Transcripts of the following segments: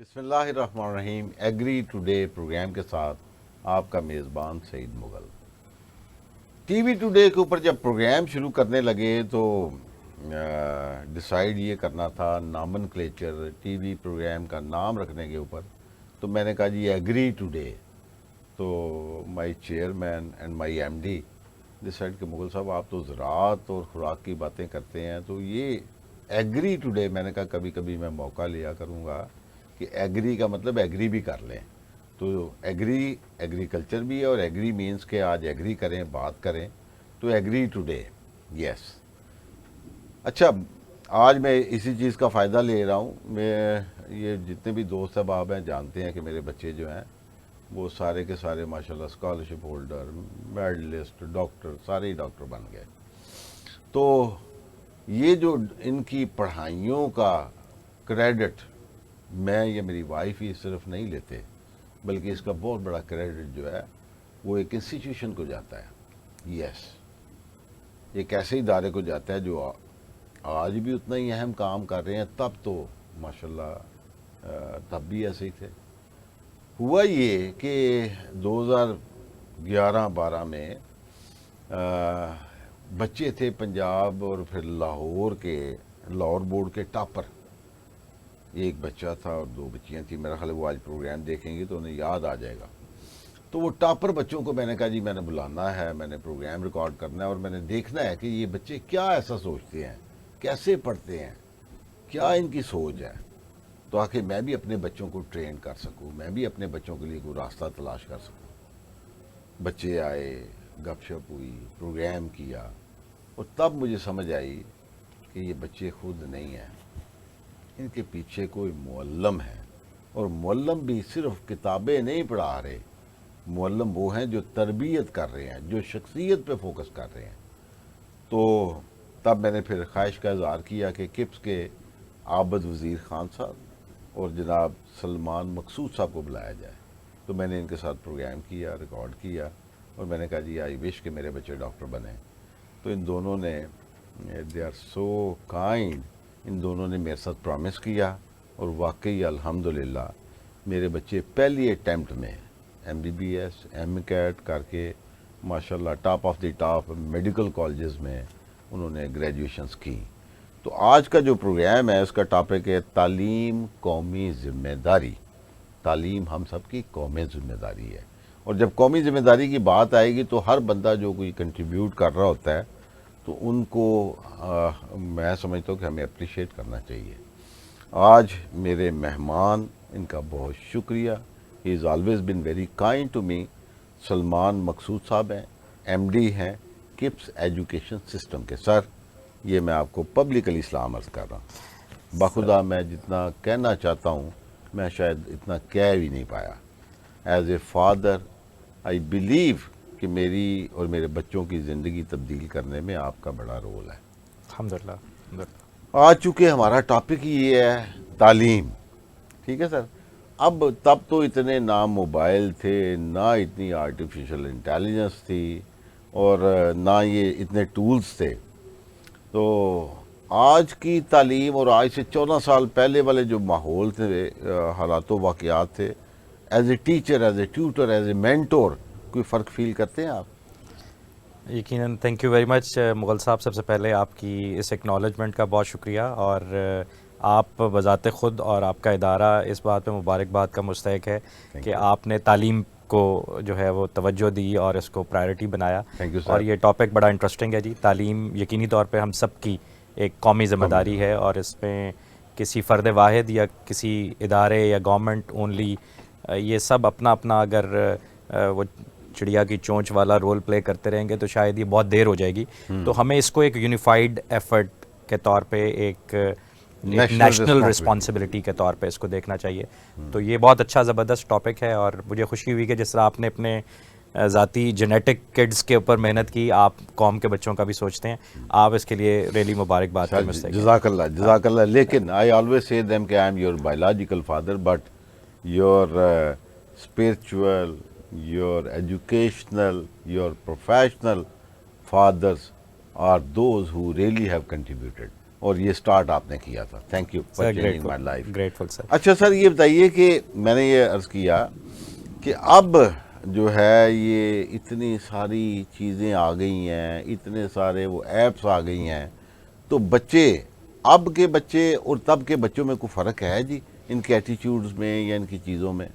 بسم اللہ الرحمن الرحیم. ایگری ٹوڈے پروگرام کے ساتھ آپ کا میزبان سعید مغل. ٹی وی ٹوڈے کے اوپر جب پروگرام شروع کرنے لگے تو ڈیسائیڈ یہ کرنا تھا نامن کلیچر ٹی وی پروگرام کا نام رکھنے کے اوپر. تو میں نے کہا جی ایگری ٹوڈے. تو my chairman and my MD ڈی ڈیسائیڈ کہ مغل صاحب آپ تو زراعت اور خوراک کی باتیں کرتے ہیں تو یہ ایگری ٹوڈے. میں نے کہا کبھی کبھی میں موقع لیا کروں گا کہ ایگری کا مطلب ایگری بھی کر لیں. تو ایگریکلچر بھی ہے اور ایگری مینس کہ آج ایگری کریں بات کریں تو ایگری ٹوڈے. یس. اچھا آج میں اسی چیز کا فائدہ لے رہا ہوں. میں یہ جتنے بھی دوست احباب ہیں جانتے ہیں کہ میرے بچے جو ہیں وہ سارے کے سارے ماشاءاللہ اسکالرشپ ہولڈر میڈلسٹ ڈاکٹر سارے ہی ڈاکٹر بن گئے. تو یہ جو ان کی پڑھائیوں کا کریڈٹ میں یا میری وائف ہی صرف نہیں لیتے بلکہ اس کا بہت بڑا کریڈٹ جو ہے وہ ایک انسٹیٹیوشن کو جاتا ہے. یس. ایک ایسے ادارے کو جاتا ہے جو آج بھی اتنا ہی اہم کام کر رہے ہیں. تب تو ماشاءاللہ تب بھی ایسے ہی تھے. ہوا یہ کہ 2011-12 میں بچے تھے پنجاب اور پھر لاہور بورڈ کے ٹاپر. ایک بچہ تھا اور 2 بچیاں تھیں. میرا خیال ہے وہ آج پروگرام دیکھیں گے تو انہیں یاد آ جائے گا. تو وہ ٹاپر بچوں کو میں نے کہا جی میں نے بلانا ہے, میں نے پروگرام ریکارڈ کرنا ہے اور میں نے دیکھنا ہے کہ یہ بچے کیا ایسا سوچتے ہیں, کیسے پڑھتے ہیں, کیا ان کی سوچ ہے, تاکہ میں بھی اپنے بچوں کو ٹرین کر سکوں, میں بھی اپنے بچوں کے لیے کوئی راستہ تلاش کر سکوں. بچے آئے, گپ شپ ہوئی, پروگرام کیا اور تب مجھے سمجھ آئی کہ یہ بچے خود نہیں ہیں, ان کے پیچھے کوئی معلم ہے. اور معلم بھی صرف کتابیں نہیں پڑھا رہے, معلم وہ ہیں جو تربیت کر رہے ہیں, جو شخصیت پہ فوکس کر رہے ہیں. تو تب میں نے پھر خواہش کا اظہار کیا کہ کپس کے عابد وزیر خان صاحب اور جناب سلمان مقصود صاحب کو بلایا جائے. تو میں نے ان کے ساتھ پروگرام کیا, ریکارڈ کیا اور میں نے کہا جی آئی وش کہ میرے بچے ڈاکٹر بنیں. تو ان دونوں نے دے آر سو کائنڈ, ان دونوں نے میرے ساتھ پرومس کیا اور واقعی الحمدللہ میرے بچے پہلی اٹیمپٹ میں MBBS MCAT کر کے ماشاءاللہ top of the top medical colleges میں انہوں نے گریجویشنز کی. تو آج کا جو پروگرام ہے اس کا ٹاپک ہے تعلیم قومی ذمہ داری. تعلیم ہم سب کی قومی ذمہ داری ہے, اور جب قومی ذمہ داری کی بات آئے گی تو ہر بندہ جو کوئی کنٹریبیوٹ کر رہا ہوتا ہے تو ان کو میں سمجھتا ہوں کہ ہمیں اپریشیٹ کرنا چاہیے. آج میرے مہمان, ان کا بہت شکریہ. He is always been very kind to me. Salman Maqsood صاحب ہیں, MD ہیں کپس ایجوکیشن سسٹم کے. سر یہ میں آپ کو پبلکلی سلام عرض کر رہا ہوں. بخدا میں جتنا کہنا چاہتا ہوں میں شاید اتنا کہہ بھی نہیں پایا. As a father I believe کہ میری اور میرے بچوں کی زندگی تبدیل کرنے میں آپ کا بڑا رول ہے. الحمدللہ. آج چونکہ ہمارا ٹاپک یہ ہے تعلیم, ٹھیک ہے سر. اب تب تو اتنے نہ موبائل تھے, نہ اتنی آرٹیفیشل انٹیلیجنس تھی, اور نہ یہ اتنے ٹولز تھے. تو آج کی تعلیم اور آج سے 14 سال پہلے والے جو ماحول تھے, حالات و واقعات تھے, as a teacher, as a tutor, as a mentor کوئی فرق فیل کرتے ہیں آپ؟ یقیناً. Thank you very much Mughal صاحب. سب سے پہلے آپ کی اس ایکنالجمنٹ کا بہت شکریہ, اور آپ بذات خود اور آپ کا ادارہ اس بات پہ مبارکباد کا مستحق ہے تھینک کہ یو. آپ نے تعلیم کو جو ہے وہ توجہ دی اور اس کو پرائرٹی بنایا. تھینک یو اور سر. یہ ٹاپک بڑا انٹرسٹنگ ہے جی. تعلیم یقینی طور پہ ہم سب کی ایک قومی ذمہ داری ہے, اور اس میں کسی فرد واحد یا کسی ادارے یا گورنمنٹ اونلی, یہ سب اپنا اپنا اگر وہ چڑیا کی چونچ والا رول پلے کرتے رہیں گے تو شاید یہ بہت دیر ہو جائے گی. تو ہمیں اس کو ایک یونیفائڈ ایفرٹ کے طور پہ ایک نیشنل رسپانسبلٹی کے طور پہ اس کو دیکھنا چاہیے. تو یہ بہت اچھا زبردست ٹاپک ہے, اور مجھے خوشی ہوئی کہ جس طرح آپ نے اپنے ذاتی جینیٹک کڈز کے اوپر محنت کی, آپ قوم کے بچوں کا بھی سوچتے ہیں. آپ اس کے لیے ریلی مبارکباد کے مستحق ہیں. جزاک اللہ, جزاک اللہ. لیکن آئی آلویز سے دیم کہ I am your biological father, but your spiritual, your educational, your professional fathers are those who really have contributed. اور یہ سٹارٹ آپ نے کیا تھا. Thank you for sir changing my life. Grateful sir. اچھا sir یہ بتائیے کہ میں نے یہ عرض کیا کہ اب جو ہے یہ اتنی ساری چیزیں آ گئی ہیں, اتنے سارے وہ ایپس آ گئی ہیں, تو بچے اب کے بچے اور تب کے بچوں میں کوئی فرق ہے جی ان کے ایٹیچیوڈز میں یا ان کی چیزوں میں؟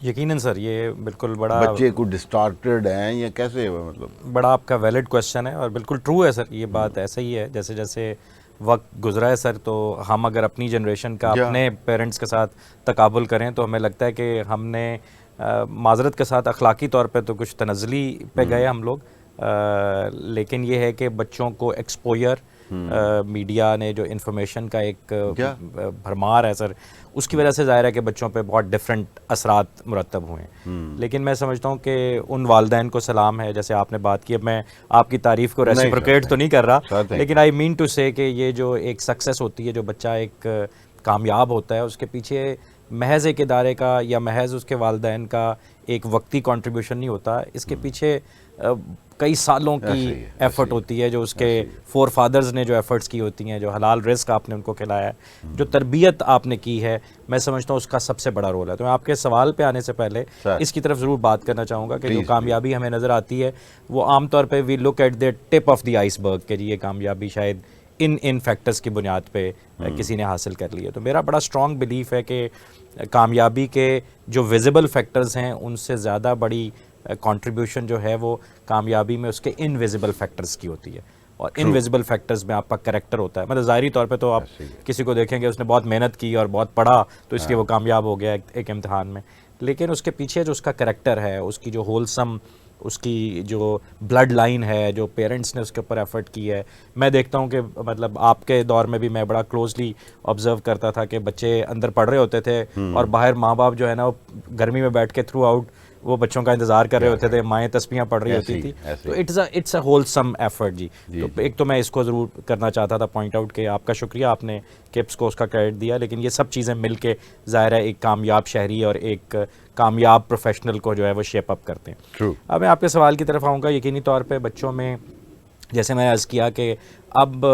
یقیناً سر, یہ بالکل بڑا بچے کو ڈسٹارٹیڈ ہیں یا کیسے مطلب؟ بڑا آپ کا ویلڈ کویشچن ہے اور بالکل ٹرو ہے سر. یہ بات ایسا ہی ہے جیسے جیسے وقت گزرا ہے سر, تو ہم اگر اپنی جنریشن کا اپنے پیرنٹس کے ساتھ تقابل کریں تو ہمیں لگتا ہے کہ ہم نے معذرت کے ساتھ اخلاقی طور پہ تو کچھ تنزلی پہ گئے ہم لوگ, لیکن یہ ہے کہ بچوں کو ایکسپوئر میڈیا نے جو انفارمیشن کا ایک بھرمار ہے سر, اس کی وجہ سے ظاہر ہے کہ بچوں پہ بہت ڈفرینٹ اثرات مرتب ہوئے ہیں. لیکن میں سمجھتا ہوں کہ ان والدین کو سلام ہے جیسے آپ نے بات کی. اب میں آپ کی تعریف کو ریسیپروکیٹ تو نہیں کر رہا, لیکن آئی مین ٹو سے کہ یہ جو ایک سکسیس ہوتی ہے, جو بچہ ایک کامیاب ہوتا ہے, اس کے پیچھے محض ایک ادارے کا یا محض اس کے والدین کا ایک وقتی کنٹریبیوشن نہیں ہوتا. اس کے پیچھے کئی سالوں کی ایفرٹ ہوتی ہے, جو اس کے فور فادرز نے جو ایفرٹس کی ہوتی ہیں, جو حلال رزق آپ نے ان کو کھلایا ہے, جو تربیت آپ نے کی ہے, میں سمجھتا ہوں اس کا سب سے بڑا رول ہے. تو میں آپ کے سوال پہ آنے سے پہلے اس کی طرف ضرور بات کرنا چاہوں گا کہ جو کامیابی ہمیں نظر آتی ہے وہ عام طور پہ we look at the tip of the iceberg, کہ یہ کامیابی شاید ان فیکٹرز کی بنیاد پہ کسی نے حاصل کر لی ہے. تو میرا بڑا اسٹرانگ بلیف ہے کہ کامیابی کے جو ویزیبل فیکٹرز ہیں ان سے زیادہ بڑی کنٹریبیوشن جو ہے وہ کامیابی میں اس کے انویزیبل فیکٹرز کی ہوتی ہے. اور انویزیبل فیکٹرز میں آپ کا کریکٹر ہوتا ہے. مطلب ظاہری طور پہ تو آپ کسی کو دیکھیں گے اس نے بہت محنت کی اور بہت پڑھا تو اس لیے وہ کامیاب ہو گیا ایک امتحان میں, لیکن اس کے پیچھے جو اس کا کریکٹر ہے, اس کی جو ہولسم, اس کی جو بلڈ لائن ہے, جو پیرنٹس نے اس کے اوپر ایفرٹ کی ہے. میں دیکھتا ہوں کہ مطلب آپ کے دور میں بھی میں بڑا کلوزلی آبزرو کرتا تھا کہ بچے اندر پڑھ رہے ہوتے تھے اور باہر ماں باپ جو ہے نا وہ گرمی میں بیٹھ کے تھرو آؤٹ وہ بچوں کا انتظار کر رہے ہوتے تھے, مائیں تسبیحاں پڑھ رہی ہوتی تھی. تو اٹس اے ہولسم ایفرٹ جی. تو ایک تو میں اس کو ضرور کرنا چاہتا تھا پوائنٹ آؤٹ کہ آپ کا شکریہ, آپ نے کپس کو اس کا کریڈٹ دیا, لیکن یہ سب چیزیں مل کے ظاہر ہے ایک کامیاب شہری اور ایک کامیاب پروفیشنل کو جو ہے وہ شیپ اپ کرتے ہیں. اب میں آپ کے سوال کی طرف آؤں گا. یقینی طور پہ بچوں میں جیسے میں نے عرض کیا کہ اب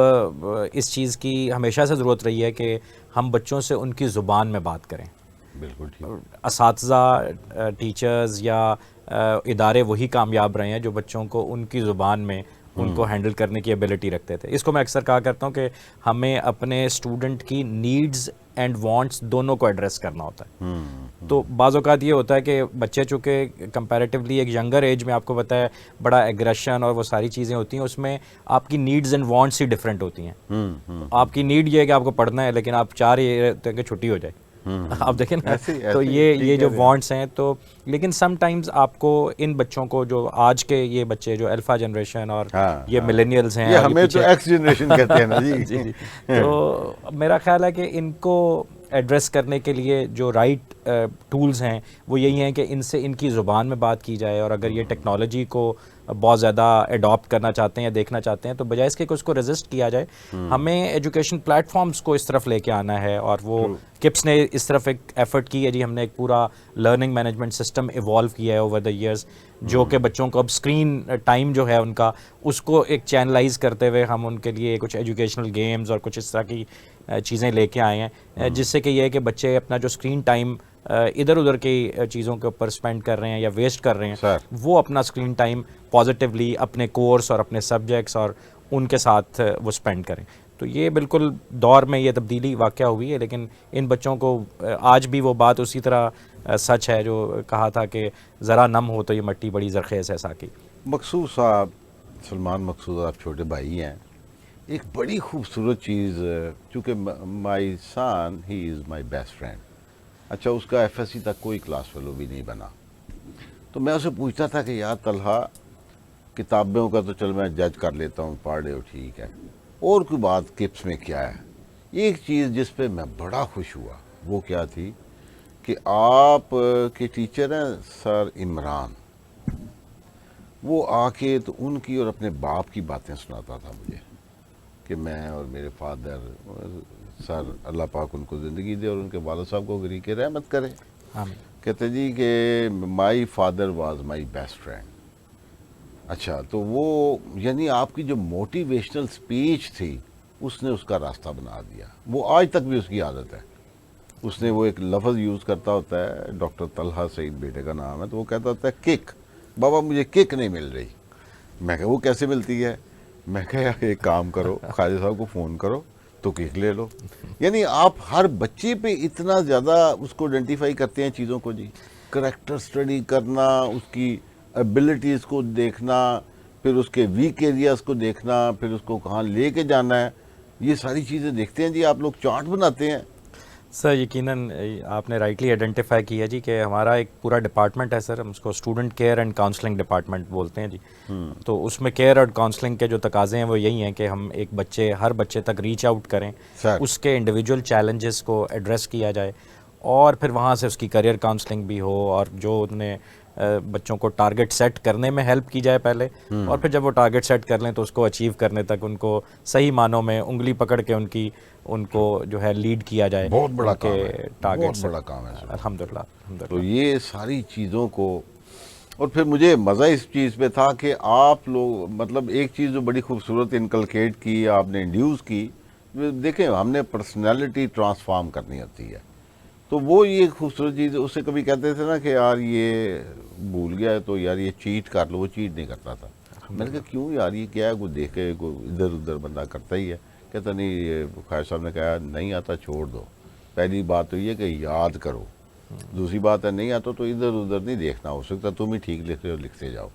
اس چیز کی ہمیشہ سے ضرورت رہی ہے کہ ہم بچوں سے ان کی زبان میں بات کریں. بالکل ٹھیک. اساتذہ, ٹیچرز یا ادارے وہی کامیاب رہے ہیں جو بچوں کو ان کی زبان میں ان کو ہینڈل کرنے کی ایبلٹی رکھتے تھے. اس کو میں اکثر کہا کرتا ہوں کہ ہمیں اپنے اسٹوڈنٹ کی نیڈز اینڈ وانٹس دونوں کو ایڈریس کرنا ہوتا ہے. تو بعض اوقات یہ ہوتا ہے کہ بچے چونکہ کمپیریٹیولی ایک ینگر ایج میں آپ کو پتہ ہے بڑا ایگریشن اور وہ ساری چیزیں ہوتی ہیں, اس میں آپ کی needs and wants he different ہوتی ہیں. آپ کی نیڈ یہ ہے کہ آپ کو پڑھنا ہے, لیکن آپ چاہ رہے ہیں کہ چھٹی ہو جائے. آپ دیکھیں نا, تو یہ جو وانٹس ہیں تو, لیکن سم ٹائمز آپ کو ان بچوں کو جو آج کے یہ بچے جو الفا جنریشن اور یہ ملینیلز ہیں, ہمیں تو ایکس جنریشن کہتے ہیں نا جی, تو میرا خیال ہے کہ ان کو ایڈریس کرنے کے لیے جو رائٹ ٹولز ہیں وہ یہی ہیں کہ ان سے ان کی زبان میں بات کی جائے. اور اگر یہ ٹیکنالوجی کو بہت زیادہ اڈاپٹ کرنا چاہتے ہیں یا دیکھنا چاہتے ہیں تو بجائے اس کے کہ اس کو ریزسٹ کیا جائے, ہمیں ایجوکیشن پلیٹ فارمز کو اس طرف لے کے آنا ہے. اور وہ کپس نے اس طرف ایک ایفرٹ کی ہے جی, ہم نے ایک پورا لرننگ مینجمنٹ سسٹم ایوالو کیا ہے اوور دا ایئرس, جو کہ بچوں کو اب اسکرین ٹائم جو ہے ان کا اس کو ایک چینلائز کرتے ہوئے ہم ان کے لیے کچھ ایجوکیشنل گیمز اور کچھ اس طرح کی چیزیں لے کے آئے ہیں, جس سے کہ یہ ہے کہ بچے اپنا جو اسکرین ٹائم ادھر ادھر کی چیزوں کے اوپر اسپینڈ کر رہے ہیں یا ویسٹ کر رہے ہیں, وہ اپنا اسکرین ٹائم پازیٹیولی اپنے کورس اور اپنے سبجیکٹس اور ان کے ساتھ وہ اسپینڈ کریں. تو یہ بالکل دور میں یہ تبدیلی واقع ہوئی ہے, لیکن ان بچوں کو آج بھی وہ بات اسی طرح سچ ہے جو کہا تھا کہ ذرا نم ہو تو یہ مٹی بڑی زرخیز ہے ساقی. مقصود صاحب, سلمان مقصود آپ چھوٹے بھائی ہیں, ایک بڑی خوبصورت چیز, چونکہ مائی سن ہی از مائی بیسٹ فرینڈ. اچھا, اس کا ایف ایس سی تک کوئی کلاس فیلو بھی نہیں بنا, تو میں اسے پوچھتا تھا کہ یار طلحہ کتابوں کا تو چل میں جج کر لیتا ہوں, پڑھ رہے ہو ٹھیک ہے, اور کوئی بات کپس میں کیا ہے؟ ایک چیز جس پہ میں بڑا خوش ہوا وہ کیا تھی کہ آپ کے ٹیچر ہیں سر عمران, وہ آ کے تو ان کی اور اپنے باپ کی باتیں سناتا تھا مجھے کہ میں اور میرے فادر, سر اللہ پاک ان کو زندگی دے اور ان کے والد صاحب کو غریق رحمت کرے, کہتے جی کہ my father was my best friend. اچھا, تو وہ یعنی آپ کی جو موٹیویشنل سپیچ تھی اس نے اس کا راستہ بنا دیا. وہ آج تک بھی اس کی عادت ہے. اس نے وہ ایک لفظ یوز کرتا ہوتا ہے, ڈاکٹر طلحہ سعید بیٹے کا نام ہے, تو وہ کہتا ہوتا ہے کک, بابا مجھے کک نہیں مل رہی. میں کہا وہ کیسے ملتی ہے؟ میں کہا ایک کام کرو, خالد صاحب کو فون کرو تو کک لے لو. یعنی آپ ہر بچے پہ اتنا زیادہ اس کو آئیڈینٹیفائی کرتے ہیں چیزوں کو جی. کریکٹر سٹڈی کرنا, اس کی ایبلٹیز کو دیکھنا, پھر اس کے ویک ایریاز کو دیکھنا, پھر اس کو کہاں لے کے جانا ہے, یہ ساری چیزیں دیکھتے ہیں جی. آپ لوگ چارٹ بناتے ہیں. سر یقیناً آپ نے رائٹلی آئیڈینٹیفائی کیا جی کہ ہمارا ایک پورا ڈپارٹمنٹ ہے سر, ہم اس کو student care and counselling department بولتے ہیں جی. تو اس میں کیئر اور کاؤنسلنگ کے جو تقاضے ہیں وہ یہی ہیں کہ ہم ایک ہر بچے تک ریچ آؤٹ کریں, اس کے انڈیویجول چیلنجز کو ایڈریس کیا جائے, اور پھر وہاں سے اس کی کیریئر کاؤنسلنگ بھی ہو, اور جو انہیں بچوں کو ٹارگٹ سیٹ کرنے میں ہیلپ کی جائے پہلے, اور پھر جب وہ ٹارگٹ سیٹ کر لیں تو اس کو اچیو کرنے تک ان کو صحیح معنوں میں انگلی پکڑ کے ان کو جو ہے لیڈ کیا جائے. بہت بڑا کام ہے, ٹارگٹ بہت بڑا کام ہے سر. الحمدللہ. تو یہ ساری چیزوں کو, اور پھر مجھے مزہ اس چیز پہ تھا کہ آپ لوگ مطلب ایک چیز جو بڑی خوبصورت انکلکیٹ کی, آپ نے انڈیوس کی. دیکھیں ہم نے پرسنالٹی ٹرانسفارم کرنی ہوتی ہے, تو وہ یہ خوبصورت چیز, اس سے کبھی کہتے تھے نا کہ یار یہ بھول گیا ہے تو یار یہ چیٹ کر لو, وہ چیٹ نہیں کرتا تھا. میں نے کہا کیوں یار, یہ کیا ہے, کوئی دیکھے کوئی ادھر ادھر بندہ کرتا ہی ہے. کہتا نہیں, یہ خیر صاحب نے کہا نہیں آتا چھوڑ دو. پہلی بات تو یہ کہ یاد کرو, دوسری بات ہے نہیں آتا تو ادھر ادھر نہیں دیکھنا, ہو سکتا تم ہی ٹھیک لکھ رہے ہو, لکھتے جاؤ.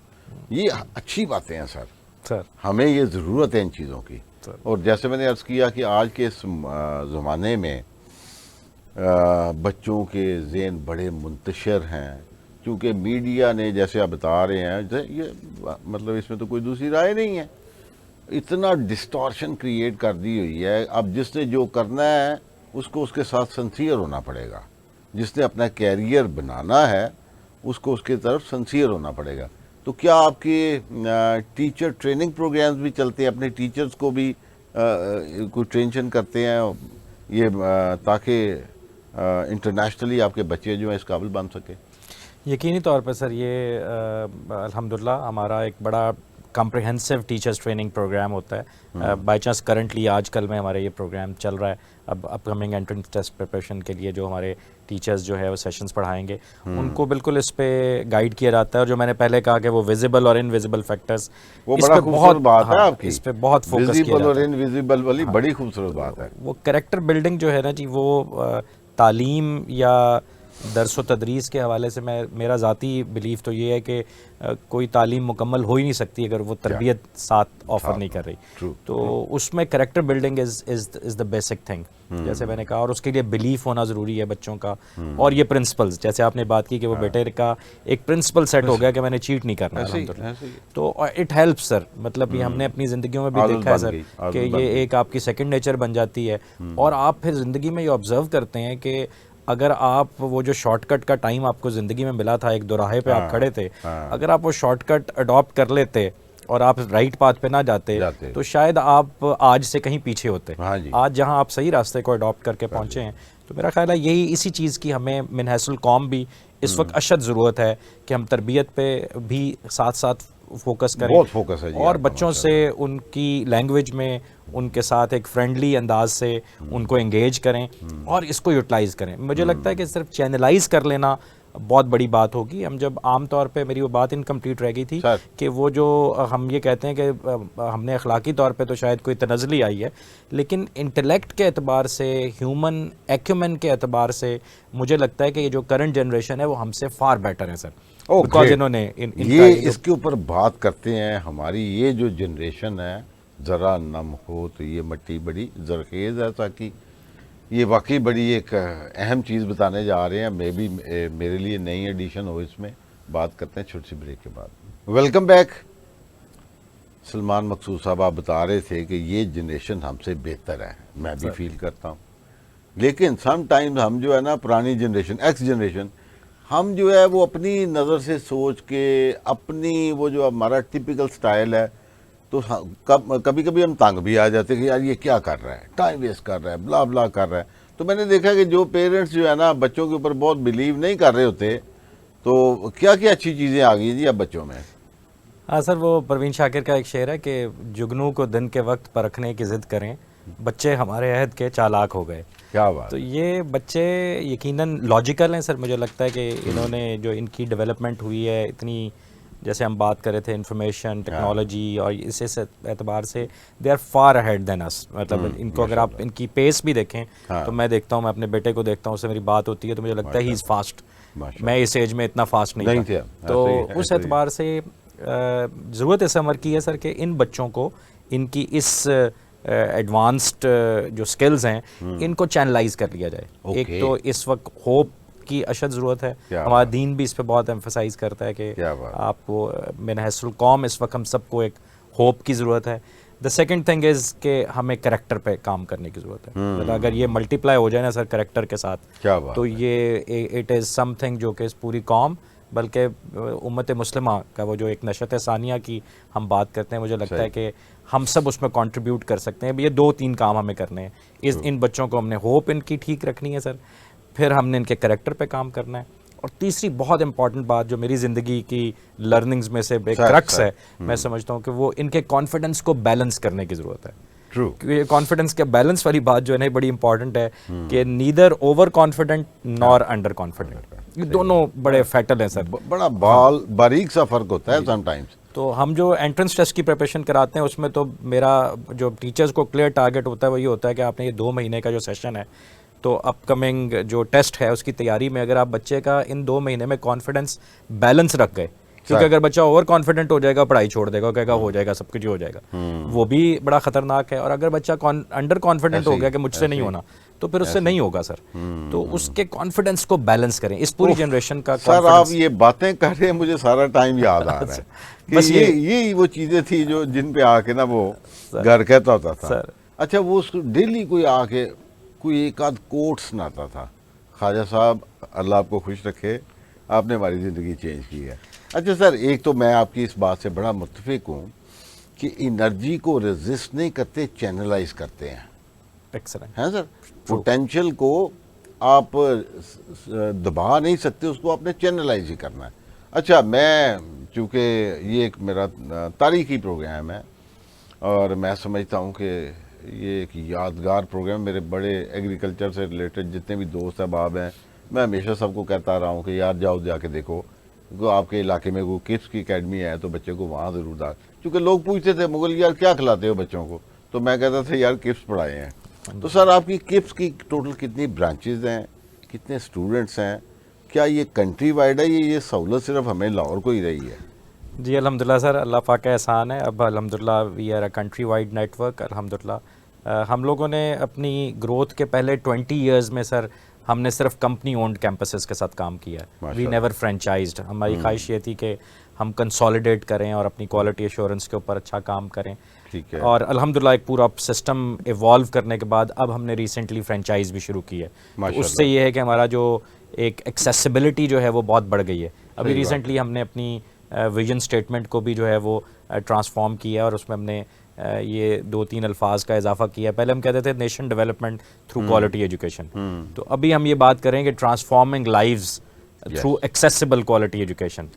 یہ اچھی باتیں ہیں سر, ہمیں یہ ضرورت ہے ان چیزوں کی. اور جیسے میں نے عرض کیا کہ آج کے اس زمانے میں بچوں کے ذہن بڑے منتشر ہیں, کیونکہ میڈیا نے جیسے آپ بتا رہے ہیں, یہ مطلب اس میں تو کوئی دوسری رائے نہیں ہے, اتنا ڈسٹارشن کریٹ کر دی ہوئی ہے. اب جس نے جو کرنا ہے اس کو اس کے ساتھ سنسیئر ہونا پڑے گا. جس نے اپنا کیریئر بنانا ہے اس کو اس کی طرف سنسیئر ہونا پڑے گا. تو کیا آپ کے ٹیچر ٹریننگ پروگرامز بھی چلتے ہیں, اپنے ٹیچرز کو بھی کوئی ٹرینشن کرتے ہیں یہ تاکہ انٹرنیشنلی آپ کے بچے جو ہیں اس قابل بن سکے؟ یقینی طور پہ سر یہ الحمدللہ ہمارا ایک بڑا کمپریہنسو ٹیچرز ٹریننگ پروگرام ہوتا ہے. بائی چانس کرنٹلی آج کل میں ہمارے یہ پروگرام چل رہا ہے. اب اپ کمنگ انٹرنس ٹیسٹ پریپریشن کے لیے جو ہمارے ٹیچرز جو ہے وہ سیشنز پڑھائیں گے, ان کو بالکل اس پہ گائیڈ کیا جاتا ہے. اور جو میں نے پہلے کہا کہ وہ ویزیبل اور انویزیبل فیکٹرز, وہ بڑا خوبصورت بات ہے آپ کی, اس پہ بہت فوکس کیا ویزیبل اور جاتا ہے. انویزیبل والی بڑی خوبصورت بات ہے. وہ کریکٹر بلڈنگ جو ہے نا جی, وہ تعلیم یا درس و تدریس کے حوالے سے میرا ذاتی بلیف تو یہ ہے کہ کوئی تعلیم مکمل ہو ہی نہیں سکتی اگر وہ تربیت ساتھ آفر نہیں کر رہی. تو اس میں character building is the basic thing, جیسے میں نے کہا, اور اس کے لیے بلیف ہونا ضروری ہے بچوں کا. اور یہ پرنسپلز, جیسے آپ نے بات کی کہ وہ بیٹے کا ایک پرنسپل سیٹ ہو گیا کہ میں نے چیٹ نہیں کرنا الحمدللہ. تو اٹ ہیلپ سر, مطلب یہ ہم نے اپنی زندگیوں میں بھی دیکھا ہے سر کہ یہ ایک آپ کی سیکنڈ نیچر بن جاتی ہے. اور آپ پھر زندگی میں یہ آبزرو کرتے ہیں کہ اگر آپ وہ جو شارٹ کٹ کا ٹائم آپ کو زندگی میں ملا تھا, ایک دوراہے پہ آپ کھڑے تھے, اگر آپ وہ شارٹ کٹ اڈاپٹ کر لیتے اور آپ رائٹ پاتھ پہ نہ جاتے تو شاید آپ آج سے کہیں پیچھے ہوتے. آج جہاں آپ صحیح راستے کو اڈاپٹ کر کے پہنچے ہیں, تو میرا خیال ہے یہی اسی چیز کی ہمیں من حیث القوم بھی اس وقت اشد ضرورت ہے کہ ہم تربیت پہ بھی ساتھ ساتھ فوکس کریں. بہت فوکس ہے جی, اور بچوں سے ان کی لینگویج میں ان کے ساتھ ایک فرینڈلی انداز سے ان کو انگیج کریں اور اس کو یوٹیلائز کریں. مجھے لگتا ہے کہ صرف چینلائز کر لینا بہت بڑی بات ہوگی. ہم جب عام طور پہ, میری وہ بات انکمپلیٹ رہ گئی تھی کہ وہ جو ہم یہ کہتے ہیں کہ ہم نے اخلاقی طور پہ تو شاید کوئی تنزلی آئی ہے, لیکن انٹلیکٹ کے اعتبار سے, ہیومن ایکیومن کے اعتبار سے مجھے لگتا ہے کہ یہ جو کرنٹ جنریشن ہے وہ ہم سے فار بیٹر ہے سر. انہوں نے یہ اس کے اوپر بات کرتے ہیں. ہماری یہ جو جنریشن ہے, ذرا نم ہو تو یہ مٹی بڑی زرخیز ہے ساکی. یہ واقعی بڑی ایک اہم چیز بتانے جا رہے ہیں. میرے لیے نئی ایڈیشن ہو, اس میں بات کرتے ہیں چھوٹی سی بریک کے بعد. Welcome back. سلمان مقصود صاحب, آپ بتا رہے تھے کہ یہ جنریشن ہم سے بہتر ہے. میں بھی فیل کرتا ہوں, لیکن سم ٹائم ہم جو ہے نا, پرانی جنریشن, ایکس جنریشن, ہم جو ہے وہ اپنی نظر سے سوچ کے, اپنی وہ جو ہمارا ٹپیکل سٹائل ہے, تو کبھی کبھی ہم تنگ بھی آ جاتے ہیں کہ یار یہ کیا کر رہا ہے, ٹائم ویسٹ کر رہا ہے, بلا بلا کر رہا ہے. تو میں نے دیکھا کہ جو پیرنٹس جو ہے نا بچوں کے اوپر بہت بلیو نہیں کر رہے ہوتے, تو کیا کیا اچھی چیزیں آ گئی جی اب بچوں میں. ہاں سر, وہ پروین شاکر کا ایک شعر ہے کہ جگنو کو دن کے وقت پرکھنے کی ضد کریں بچے ہمارے عہد کے چالاک ہو گئے. کیا بات. تو یہ بچے یقیناً لاجیکل ہیں سر. مجھے لگتا ہے کہ انہوں نے جو ان کی ڈیولپمنٹ ہوئی ہے اتنی, جیسے ہم بات کر رہے تھے انفارمیشن ٹیکنالوجی, اور اس اعتبار سے دے آر فار اہیڈ دین اس. مطلب ان کو اگر آپ ان کی پیس بھی دیکھیں تو میں دیکھتا ہوں, میں اپنے بیٹے کو دیکھتا ہوں, اس سے میری بات ہوتی ہے تو مجھے لگتا ہے ہی از فاسٹ. میں اس ایج میں اتنا فاسٹ نہیں تھا. تو اس اعتبار سے ضرورت اس عمر کی ہے سر کہ ان بچوں کو ان کی اس ایڈوانسڈ جو سکلز ہیں ان کو چینلائز کر لیا جائے. ایک تو اس وقت ہوپ کی اشد ضرورت ہے. ہمارا دین بھی اس پہ بہت ایمفسائز کرتا ہے کہ آپ کو من حیث القوم اس وقت ہم سب کو ایک ہوپ کی ضرورت ہے. دا سیکنڈ تھنگ از کہ ہمیں کریکٹر پہ کام کرنے کی ضرورت ہے. اگر یہ ملٹی پلائی ہو جائے نا سر کریکٹر کے ساتھ, تو یہ اٹ از سم تھنگ جو کہ اس پوری قوم بلکہ امت مسلمہ کا وہ جو ایک نشت ثانیہ کی ہم بات کرتے ہیں, مجھے لگتا ہے کہ ہم سب اس میں کنٹریبیوٹ کر سکتے ہیں. یہ 2-3 کام ہمیں کرنے ہیں. ان بچوں کو ہم نے ہوپ ان کی ٹھیک رکھنی ہے سر, پھر ہم نے ان کے کریکٹر پہ کام کرنا ہے, اور تیسری بہت امپورٹنٹ بات جو میری زندگی کی لرننگز میں سے ایک کرکس ہے, میں سمجھتا ہوں کہ وہ ان کے کانفیڈنس کو بیلنس کرنے کی ضرورت ہے. کیونکہ یہ کانفیڈنس کے بیلنس والی بات جو ہے نا بڑی امپورٹنٹ ہے کہ نیدر اوور کانفیڈنٹ نار انڈر کانفیڈنٹ. یہ دونوں بڑے فیٹل ہیں سر. بڑا باریک سا فرق ہوتا ہے سم ٹائمز. تو ہم جو انٹرنس ٹیسٹ کی پریپریشن کراتے ہیں اس میں تو میرا جو ٹیچرز کو کلیئر ٹارگٹ ہوتا ہے وہ یہ ہوتا ہے کہ آپ نے یہ 2 مہینے کا جو سیشن ہے, تو اپ کمنگ جو ٹیسٹ ہے اس کی تیاری میں اگر آپ بچے کا ان 2 مہینے میں کانفیڈنس بیلنس رکھ گئے, کیونکہ اگر بچہ اوور کانفیڈنٹ ہو جائے گا, پڑھائی چھوڑ دے گا, کہے گا ہو جائے گا, سب کچھ ہو جائے گا, وہ بھی بڑا خطرناک ہے. اور اگر بچہ انڈر کانفیڈنٹ ہو گیا کہ مجھ سے نہیں ہونا, تو پھر اس سے نہیں ہوگا سر. تو اس کے کانفیڈنس کو بیلنس کریں. اس پوری جنریشن کا سر آپ یہ باتیں کر رہے ہیں مجھے سارا ٹائم یاد آ رہا ہے کہ یہ وہ چیزیں تھی جو جن پہ آ کے نا وہ گھر کہتا ہوتا تھا. اچھا وہ ڈیلی کوئی آ کے کوئی ایک آدھ کوٹ سناتا تھا. خواجہ صاحب اللہ آپ کو خوش رکھے, آپ نے ہماری زندگی چینج کی ہے. اچھا سر, ایک تو میں آپ کی اس بات سے بڑا متفق ہوں کہ انرجی کو ریزسٹ نہیں کرتے, چینلائز کرتے ہیں. ایکسلنٹ ہیں سر, پوٹینشیل کو آپ دبا نہیں سکتے, اس کو آپ نے چینلائز ہی کرنا ہے. اچھا میں چونکہ یہ ایک میرا تاریخی پروگرام ہے اور میں سمجھتا ہوں کہ یہ ایک یادگار پروگرام. میرے بڑے ایگریکلچر سے ریلیٹڈ جتنے بھی دوست احباب ہیں, میں ہمیشہ سب کو کہتا رہا ہوں کہ یار جاؤ جا کے دیکھو, آپ کے علاقے میں وہ کڈس کی اکیڈمی ہے تو بچے کو وہاں ضرور ڈال. کیونکہ لوگ پوچھتے تھے مغل یار کیا کھلاتے ہو بچوں کو, تو میں کہتا تھا یار کپس پڑھائے ہیں. تو سر آپ کی کپس کی ٹوٹل کتنی برانچز ہیں, کتنے اسٹوڈنٹس ہیں, کیا یہ کنٹری وائڈ ہے, یہ سہولت صرف ہمیں لاہور کو ہی رہی ہے؟ جی الحمدللہ سر, اللہ پاک کا احسان ہے. اب الحمدللہ we are a country wide network. الحمدللہ ہم لوگوں نے اپنی گروتھ کے پہلے 20 ایئرز میں سر ہم نے صرف کمپنی اونڈ کیمپسز کے ساتھ کام کیا ہے. We never franchised. ہماری خواہش یہ تھی کہ ہم کنسالیڈیٹ کریں اور اپنی کوالٹی ایشورنس کے اوپر اچھا کام کریں. اور الحمدللہ ایک پورا سسٹم ایوالو کرنے کے بعد اب ہم نے ریسنٹلی فرینچائز بھی شروع کی ہے. تو اس سے یہ ہے کہ ہمارا جو ایک ایکسیسیبلٹی جو ہے وہ بہت بڑھ گئی ہے. ابھی ریسنٹلی ہم نے اپنی ویژن اسٹیٹمنٹ کو بھی جو ہے وہ ٹرانسفارم کیا ہے, اور اس میں ہم نے یہ 2-3 الفاظ کا اضافہ کیا ہے. پہلے ہم کہتے تھے nation development through quality education, تو ابھی ہم یہ بات کریں کہ transforming lives through accessible quality education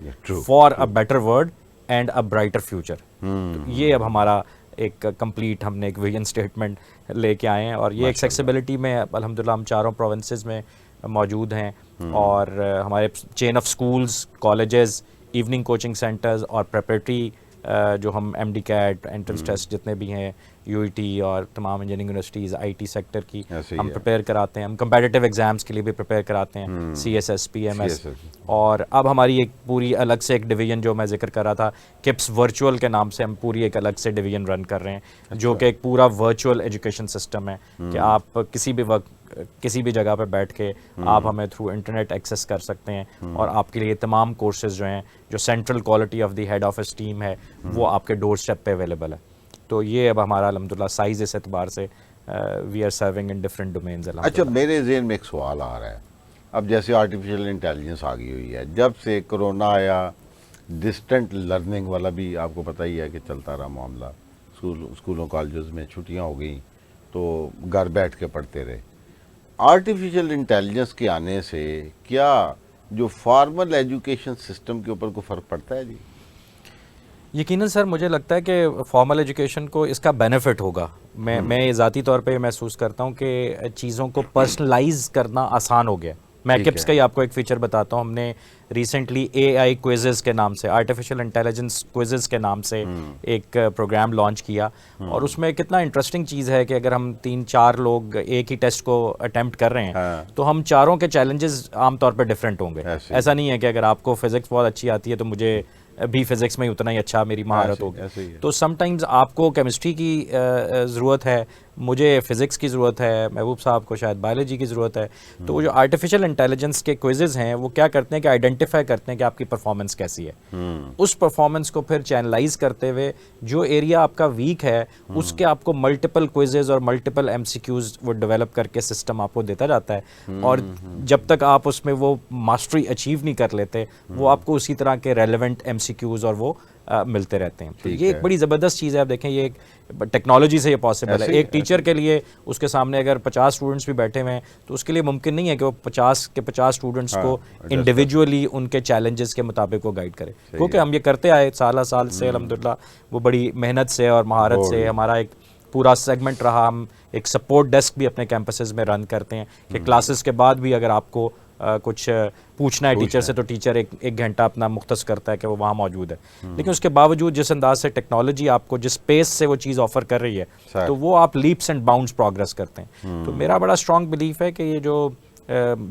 for a better world and a brighter future. یہ اب ہمارا ایک کمپلیٹ ہم نے ایک ویژن اسٹیٹمنٹ لے کے آئے ہیں, اور یہ ایکسیسیبلٹی میں الحمدللہ ہم 4 پروونسز میں موجود ہیں, اور ہمارے chain of schools, colleges, evening coaching centres اور پریپریٹری جو ہم M D CAT entrance test جتنے بھی ہیں, یو ای ٹی اور تمام engineering universities, I T sector کی ہم پریپیئر کراتے ہیں. ہم کمپیٹیٹیو ایگزامس کے لیے بھی پریپیئر کراتے ہیں, C S S, P M S. اور اب ہماری ایک پوری الگ سے ایک ڈویژن جو میں ذکر کر رہا تھا کپس ورچوئل کے نام سے, ہم پوری ایک الگ سے ڈویژن رن کر رہے ہیں جو کہ ایک پورا ورچوئل ایجوکیشن سسٹم ہے کہ آپ کسی بھی وقت کسی بھی جگہ پہ بیٹھ کے آپ ہمیں تھرو انٹرنیٹ ایکسیس کر سکتے ہیں, اور آپ کے لیے تمام کورسز جو ہیں جو central quality of the head office team ہے وہ آپ کے ڈور اسٹیپ پہ اویلیبل ہے. تو یہ اب ہمارا الحمدللہ سائز اس اعتبار سے we are serving in different domains. اچھا میرے ذہن میں ایک سوال آ رہا ہے, اب جیسے آرٹیفیشیل انٹیلیجنس آ گئی ہوئی ہے, جب سے کرونا آیا ڈسٹنٹ لرننگ والا بھی آپ کو پتہ ہی ہے کہ چلتا رہا معاملہ, اسکولوں کالجز میں چھٹیاں ہو گئیں تو گھر بیٹھ کے پڑھتے رہے. آرٹیفیشیل انٹیلیجنس کے آنے سے کیا جو فارمل ایجوکیشن سسٹم کے اوپر کوئی فرق پڑتا ہے؟ جی یقیناً سر مجھے لگتا ہے کہ فارمل ایجوکیشن کو اس کا بینیفٹ ہوگا. میں ذاتی طور پہ محسوس کرتا ہوں کہ چیزوں کو پرسنلائز کرنا آسان ہو گیا. میں ٹھیک کپس ہے. کا ہی آپ کو ایک فیچر بتاتا ہوں. ہم نے ریسنٹلی اے آئی کوئزز کے نام سے, آرٹیفیشیل انٹیلیجنس کوئزز کے نام سے ایک پروگرام لانچ کیا, اور اس میں کتنا انٹرسٹنگ چیز ہے کہ اگر ہم 3-4 لوگ ایک ہی ٹیسٹ کو اٹیمپٹ کر رہے ہیں تو ہم چاروں کے چیلنجز عام طور پہ ڈفرینٹ ہوں گے. ایسا نہیں ہے کہ اگر آپ کو فزکس بہت اچھی آتی ہے تو مجھے بھی فزکس میں اتنا ہی اچھا میری مہارت ہوگی. تو سم ٹائمز آپ کو کیمسٹری کی ضرورت ہے, مجھے فزکس کی ضرورت ہے, محبوب صاحب کو شاید بایولوجی کی ضرورت ہے. تو وہ جو آرٹیفیشیل انٹیلیجنس کے کوئزز ہیں وہ کیا کرتے ہیں کہ آئیڈینٹیفائی کرتے ہیں کہ آپ کی پرفارمنس کیسی ہے. اس پرفارمنس کو پھر چینلائز کرتے ہوئے جو ایریا آپ کا ویک ہے اس کے آپ کو ملٹیپل کوئزز اور ملٹیپل ایم سی کیوز وہ ڈیولپ کر کے سسٹم آپ کو دیتا جاتا ہے, اور جب تک آپ اس میں وہ ماسٹری اچیو نہیں کر لیتے وہ آپ کو اسی طرح کے ریلیونٹ ایم سی کیوز اور وہ ملتے رہتے ہیں. تو یہ ایک بڑی زبردست چیز ہے. آپ دیکھیں یہ ٹیکنالوجی سے یہ پاسبل ہے. ایک ٹیچر کے لیے اس کے سامنے اگر 50 اسٹوڈنٹس بھی بیٹھے ہوئے ہیں تو اس کے لیے ممکن نہیں ہے کہ وہ 50 کے 50 اسٹوڈنٹس کو انڈیویجولی ان کے چیلنجز کے مطابق وہ گائیڈ کرے, کیونکہ ہم یہ کرتے آئے سالہ سال سے الحمدللہ, وہ بڑی محنت سے اور مہارت سے. ہمارا ایک پورا سیگمنٹ رہا, ہم ایک سپورٹ ڈیسک بھی اپنے کیمپسز میں رن کرتے ہیں کہ کلاسز کے بعد بھی اگر آپ کو کچھ پوچھنا ہے ٹیچر سے تو ٹیچر ایک گھنٹہ اپنا مختص کرتا ہے کہ وہ وہاں موجود ہے. لیکن اس کے باوجود جس انداز سے ٹیکنالوجی آپ کو جس پیس سے وہ چیز آفر کر رہی ہے تو وہ آپ لیپس اینڈ باؤنڈس پروگرس کرتے ہیں. تو میرا بڑا اسٹرانگ بلیف ہے کہ یہ جو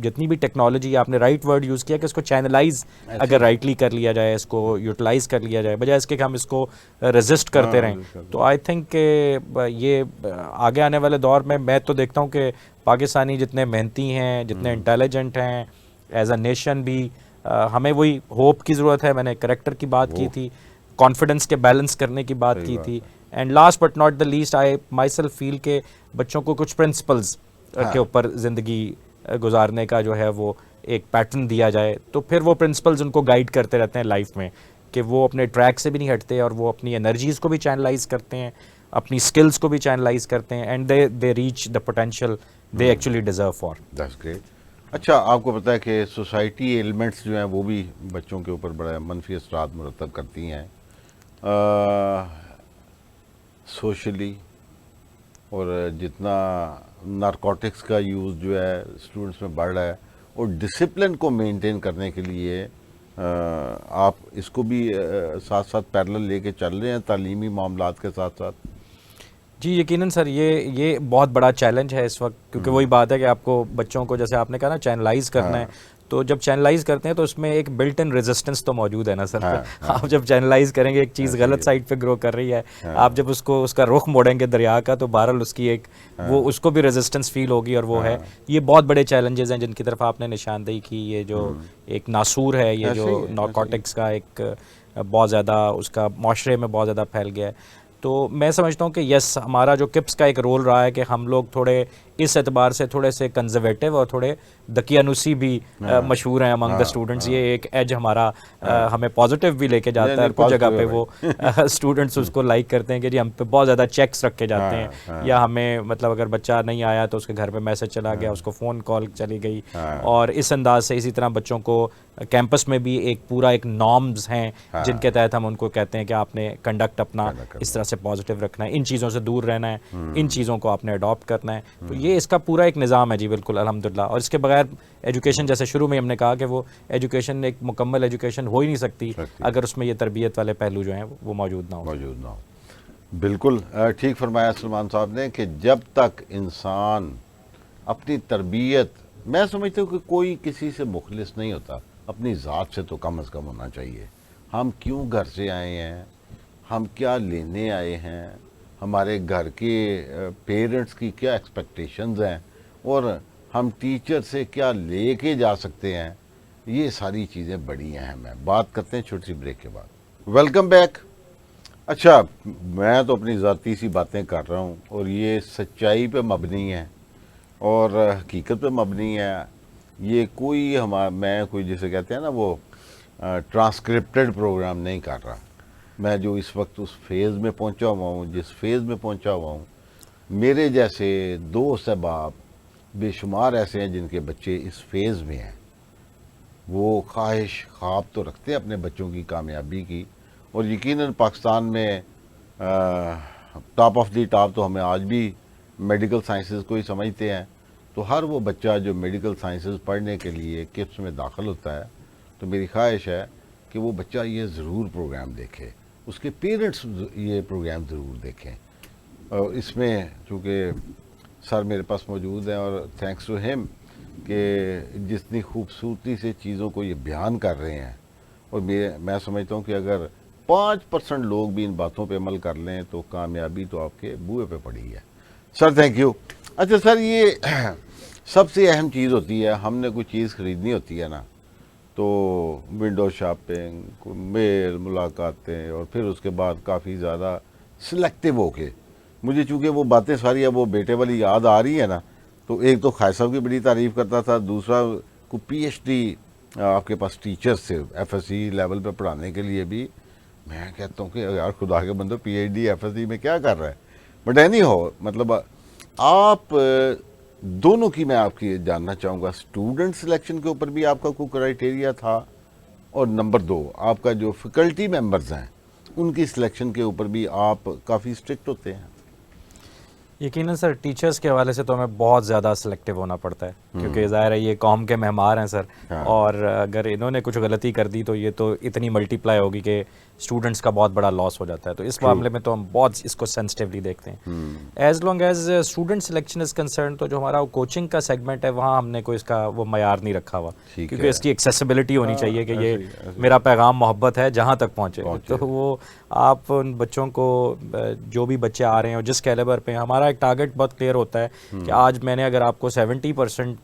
جتنی بھی ٹیکنالوجی, آپ نے رائٹ ورڈ یوز کیا کہ اس کو چینلائز اگر رائٹلی کر لیا جائے, اس کو یوٹیلائز کر لیا جائے, بجائے اس کے کہ ہم اس کو ریزسٹ کرتے رہیں, تو آئی تھنک کہ یہ آگے آنے والے دور میں تو دیکھتا ہوں کہ پاکستانی جتنے محنتی ہیں, جتنے انٹیلیجنٹ ہیں, ایز اے نیشن بھی ہمیں وہی ہوپ کی ضرورت ہے. میں نے کریکٹر کی بات کی تھی, کانفیڈنس کے بیلنس کرنے کی بات کی تھی, and last but not the least I myself feel کہ بچوں کو کچھ پرنسپلز کے اوپر زندگی گزارنے کا جو ہے وہ ایک پیٹرن دیا جائے, تو پھر وہ پرنسپلز ان کو گائیڈ کرتے رہتے ہیں لائف میں, کہ وہ اپنے ٹریک سے بھی نہیں ہٹتے اور وہ اپنی انرجیز کو بھی چینلائز کرتے ہیں, اپنی اسکلز کو بھی چینلائز کرتے ہیں, and they reach the potential they actually deserve for. That's great. اچھا, آپ کو پتہ ہے کہ سوسائٹی ایلیمنٹس جو ہیں وہ بھی بچوں کے اوپر بڑا منفی اثرات مرتب کرتی ہیں سوشلی, اور جتنا نارکوٹکس کا یوز جو ہے اسٹوڈنٹس میں بڑھ رہا ہے, اور ڈسپلن کو مینٹین کرنے کے لیے آپ اس کو بھی ساتھ ساتھ پیرلل لے کے چل رہے ہیں تعلیمی معاملات کے ساتھ ساتھ. جی یقیناً سر, یہ بہت بڑا چیلنج ہے اس وقت, کیونکہ وہی بات ہے کہ آپ کو بچوں کو جیسے آپ نے کہا نا چینلائز کرنا ہے, تو جب چینلائز کرتے ہیں تو اس میں ایک بلٹ ان ریزسٹنس تو موجود ہے نا سر. آپ جب چینلائز کریں گے, ایک چیز غلط سائڈ پہ گرو کر رہی ہے, آپ جب اس کا رخ موڑیں گے دریا کا, تو بہرحال اس کی ایک وہ اس کو بھی ریزسٹنس فیل ہوگی, اور وہ ہے یہ بہت بڑے چیلنجز ہیں جن کی طرف آپ نے نشاندہی کی. یہ جو ایک ناسور ہے, یہ جو نارکوٹکس کا ایک بہت زیادہ اس کا معاشرے میں بہت زیادہ پھیل گیا ہے. تو میں سمجھتا ہوں کہ یس, ہمارا جو کپس کا ایک رول رہا ہے کہ ہم لوگ تھوڑے اس اعتبار سے تھوڑے سے کنزرویٹو اور تھوڑے دقیانوسی بھی مشہور ہیں امنگ دا اسٹوڈنٹس. یہ ایک ایج ہمارا ہمیں پازیٹیو بھی لے کے جاتا ہے, اور کچھ جگہ پہ وہ اسٹوڈنٹس اس کو لائک کرتے ہیں کہ جی ہم پہ بہت زیادہ چیکس رکھے جاتے ہیں, یا ہمیں مطلب اگر بچہ نہیں آیا تو اس کے گھر پہ میسج چلا گیا, اس کو فون کال چلی گئی, اور اس انداز سے اسی طرح بچوں کو کیمپس میں بھی ایک پورا ایک نارمز ہیں جن کے تحت ہم ان کو کہتے ہیں کہ آپ نے کنڈکٹ اپنا اس طرح سے پازیٹیو رکھنا ہے, ان چیزوں سے دور رہنا ہے, ان چیزوں کو آپ نے اڈاپٹ کرنا ہے. تو یہ اس کا پورا ایک نظام ہے جی بالکل الحمدللہ. اور اس کے بغیر ایجوکیشن, جیسے شروع میں ہم نے کہا کہ وہ ایجوکیشن ایک مکمل ایجوکیشن ہو ہی نہیں سکتی اگر اس میں یہ تربیت والے پہلو جو ہیں وہ موجود نہ ہو. بالکل ٹھیک فرمایا سلمان صاحب نے کہ جب تک انسان اپنی تربیت, میں سمجھتا ہوں کہ کوئی کسی سے مخلص نہیں ہوتا, اپنی ذات سے تو کم از کم ہونا چاہیے. ہم کیوں گھر سے آئے ہیں, ہم کیا لینے آئے ہیں, ہمارے گھر کے پیرنٹس کی کیا ایکسپیکٹیشنز ہیں, اور ہم ٹیچر سے کیا لے کے جا سکتے ہیں, یہ ساری چیزیں بڑی اہم ہیں. بات کرتے ہیں چھوٹی سی بریک کے بعد. Welcome back. اچھا, میں تو اپنی ذاتی سی باتیں کر رہا ہوں, اور یہ سچائی پہ مبنی ہے اور حقیقت پہ مبنی ہے. یہ کوئی میں کوئی جسے کہتے ہیں نا وہ ٹرانسکرپٹڈ پروگرام نہیں کر رہا. میں جو اس وقت اس فیز میں پہنچا ہوا ہوں, جس فیز میں پہنچا ہوا ہوں, میرے جیسے دوست احباب بے شمار ایسے ہیں جن کے بچے اس فیز میں ہیں. وہ خواہش خواب تو رکھتے ہیں اپنے بچوں کی کامیابی کی, اور یقیناً پاکستان میں ٹاپ آف دی ٹاپ تو ہمیں آج بھی میڈیکل سائنسز کو ہی سمجھتے ہیں. تو ہر وہ بچہ جو میڈیکل سائنسز پڑھنے کے لیے کپس میں داخل ہوتا ہے تو میری خواہش ہے کہ وہ بچہ یہ ضرور پروگرام دیکھے, اس کے پیرنٹس یہ پروگرام ضرور دیکھیں. اور اس میں چونکہ سر میرے پاس موجود ہیں اور تھینکس ٹو ہیم کہ جتنی خوبصورتی سے چیزوں کو یہ بیان کر رہے ہیں, اور میں سمجھتا ہوں کہ اگر 5% لوگ بھی ان باتوں پہ عمل کر لیں تو کامیابی تو آپ کے بوئے پہ پڑی ہے. Sir thank you. اچھا سر, یہ سب سے اہم چیز ہوتی ہے, ہم نے کوئی چیز خریدنی ہوتی ہے نا, تو ونڈو شاپنگ, میل, ملاقاتیں, اور پھر اس کے بعد کافی زیادہ سلیکٹیو ہو کے, مجھے چونکہ وہ باتیں ساری اب وہ بیٹے والی یاد آ رہی ہے نا, تو ایک تو خیر صاحب کی بڑی تعریف کرتا تھا, دوسرا کو پی ایچ ڈی آپ کے پاس ٹیچرز تھے ایف ایس سی لیول پہ پڑھانے کے لیے بھی. میں کہتا ہوں کہ یار خدا کے بندو P H D F S C میں کیا کر رہا ہے. بٹ اینی ہو, مطلب آپ دونوں کی میں آپ کی جاننا چاہوں گا, اسٹوڈنٹ سلیکشن کے اوپر بھی آپ کا کوئی کرائٹیریا تھا, اور نمبر 2 آپ کا جو فیکلٹی ممبرز ہیں ان کی سلیکشن کے اوپر بھی آپ کافی اسٹرکٹ ہوتے ہیں؟ یقیناً سر ٹیچرز کے حوالے سے تو ہمیں بہت زیادہ سلیکٹیو ہونا پڑتا ہے, کیونکہ ظاہر ہے یہ قوم کے معمار ہیں سر, اور اگر انہوں نے کچھ غلطی کر دی تو یہ تو اتنی ملٹی پلائی ہوگی کہ اسٹوڈنٹس کا بہت بڑا لاس ہو جاتا ہے. تو اس معاملے میں تو ہم بہت اس کو سینسٹیولی دیکھتے ہیں. As long as student selection is concern, تو جو ہمارا کوچنگ کا سیگمنٹ ہے وہاں ہم نے کوئی اس کا وہ معیار نہیں رکھا ہوا, کیونکہ اس کی ایکسیسیبلٹی ہونی چاہیے کہ یہ میرا پیغام محبت ہے جہاں تک پہنچے. تو وہ آپ ان بچوں کو, جو بھی بچے آ رہے ہیں اور جس کیلیبر پہ, ہمارا ایک ٹارگیٹ بہت کلیئر ہوتا ہے کہ آج میں نے اگر آپ کو 70%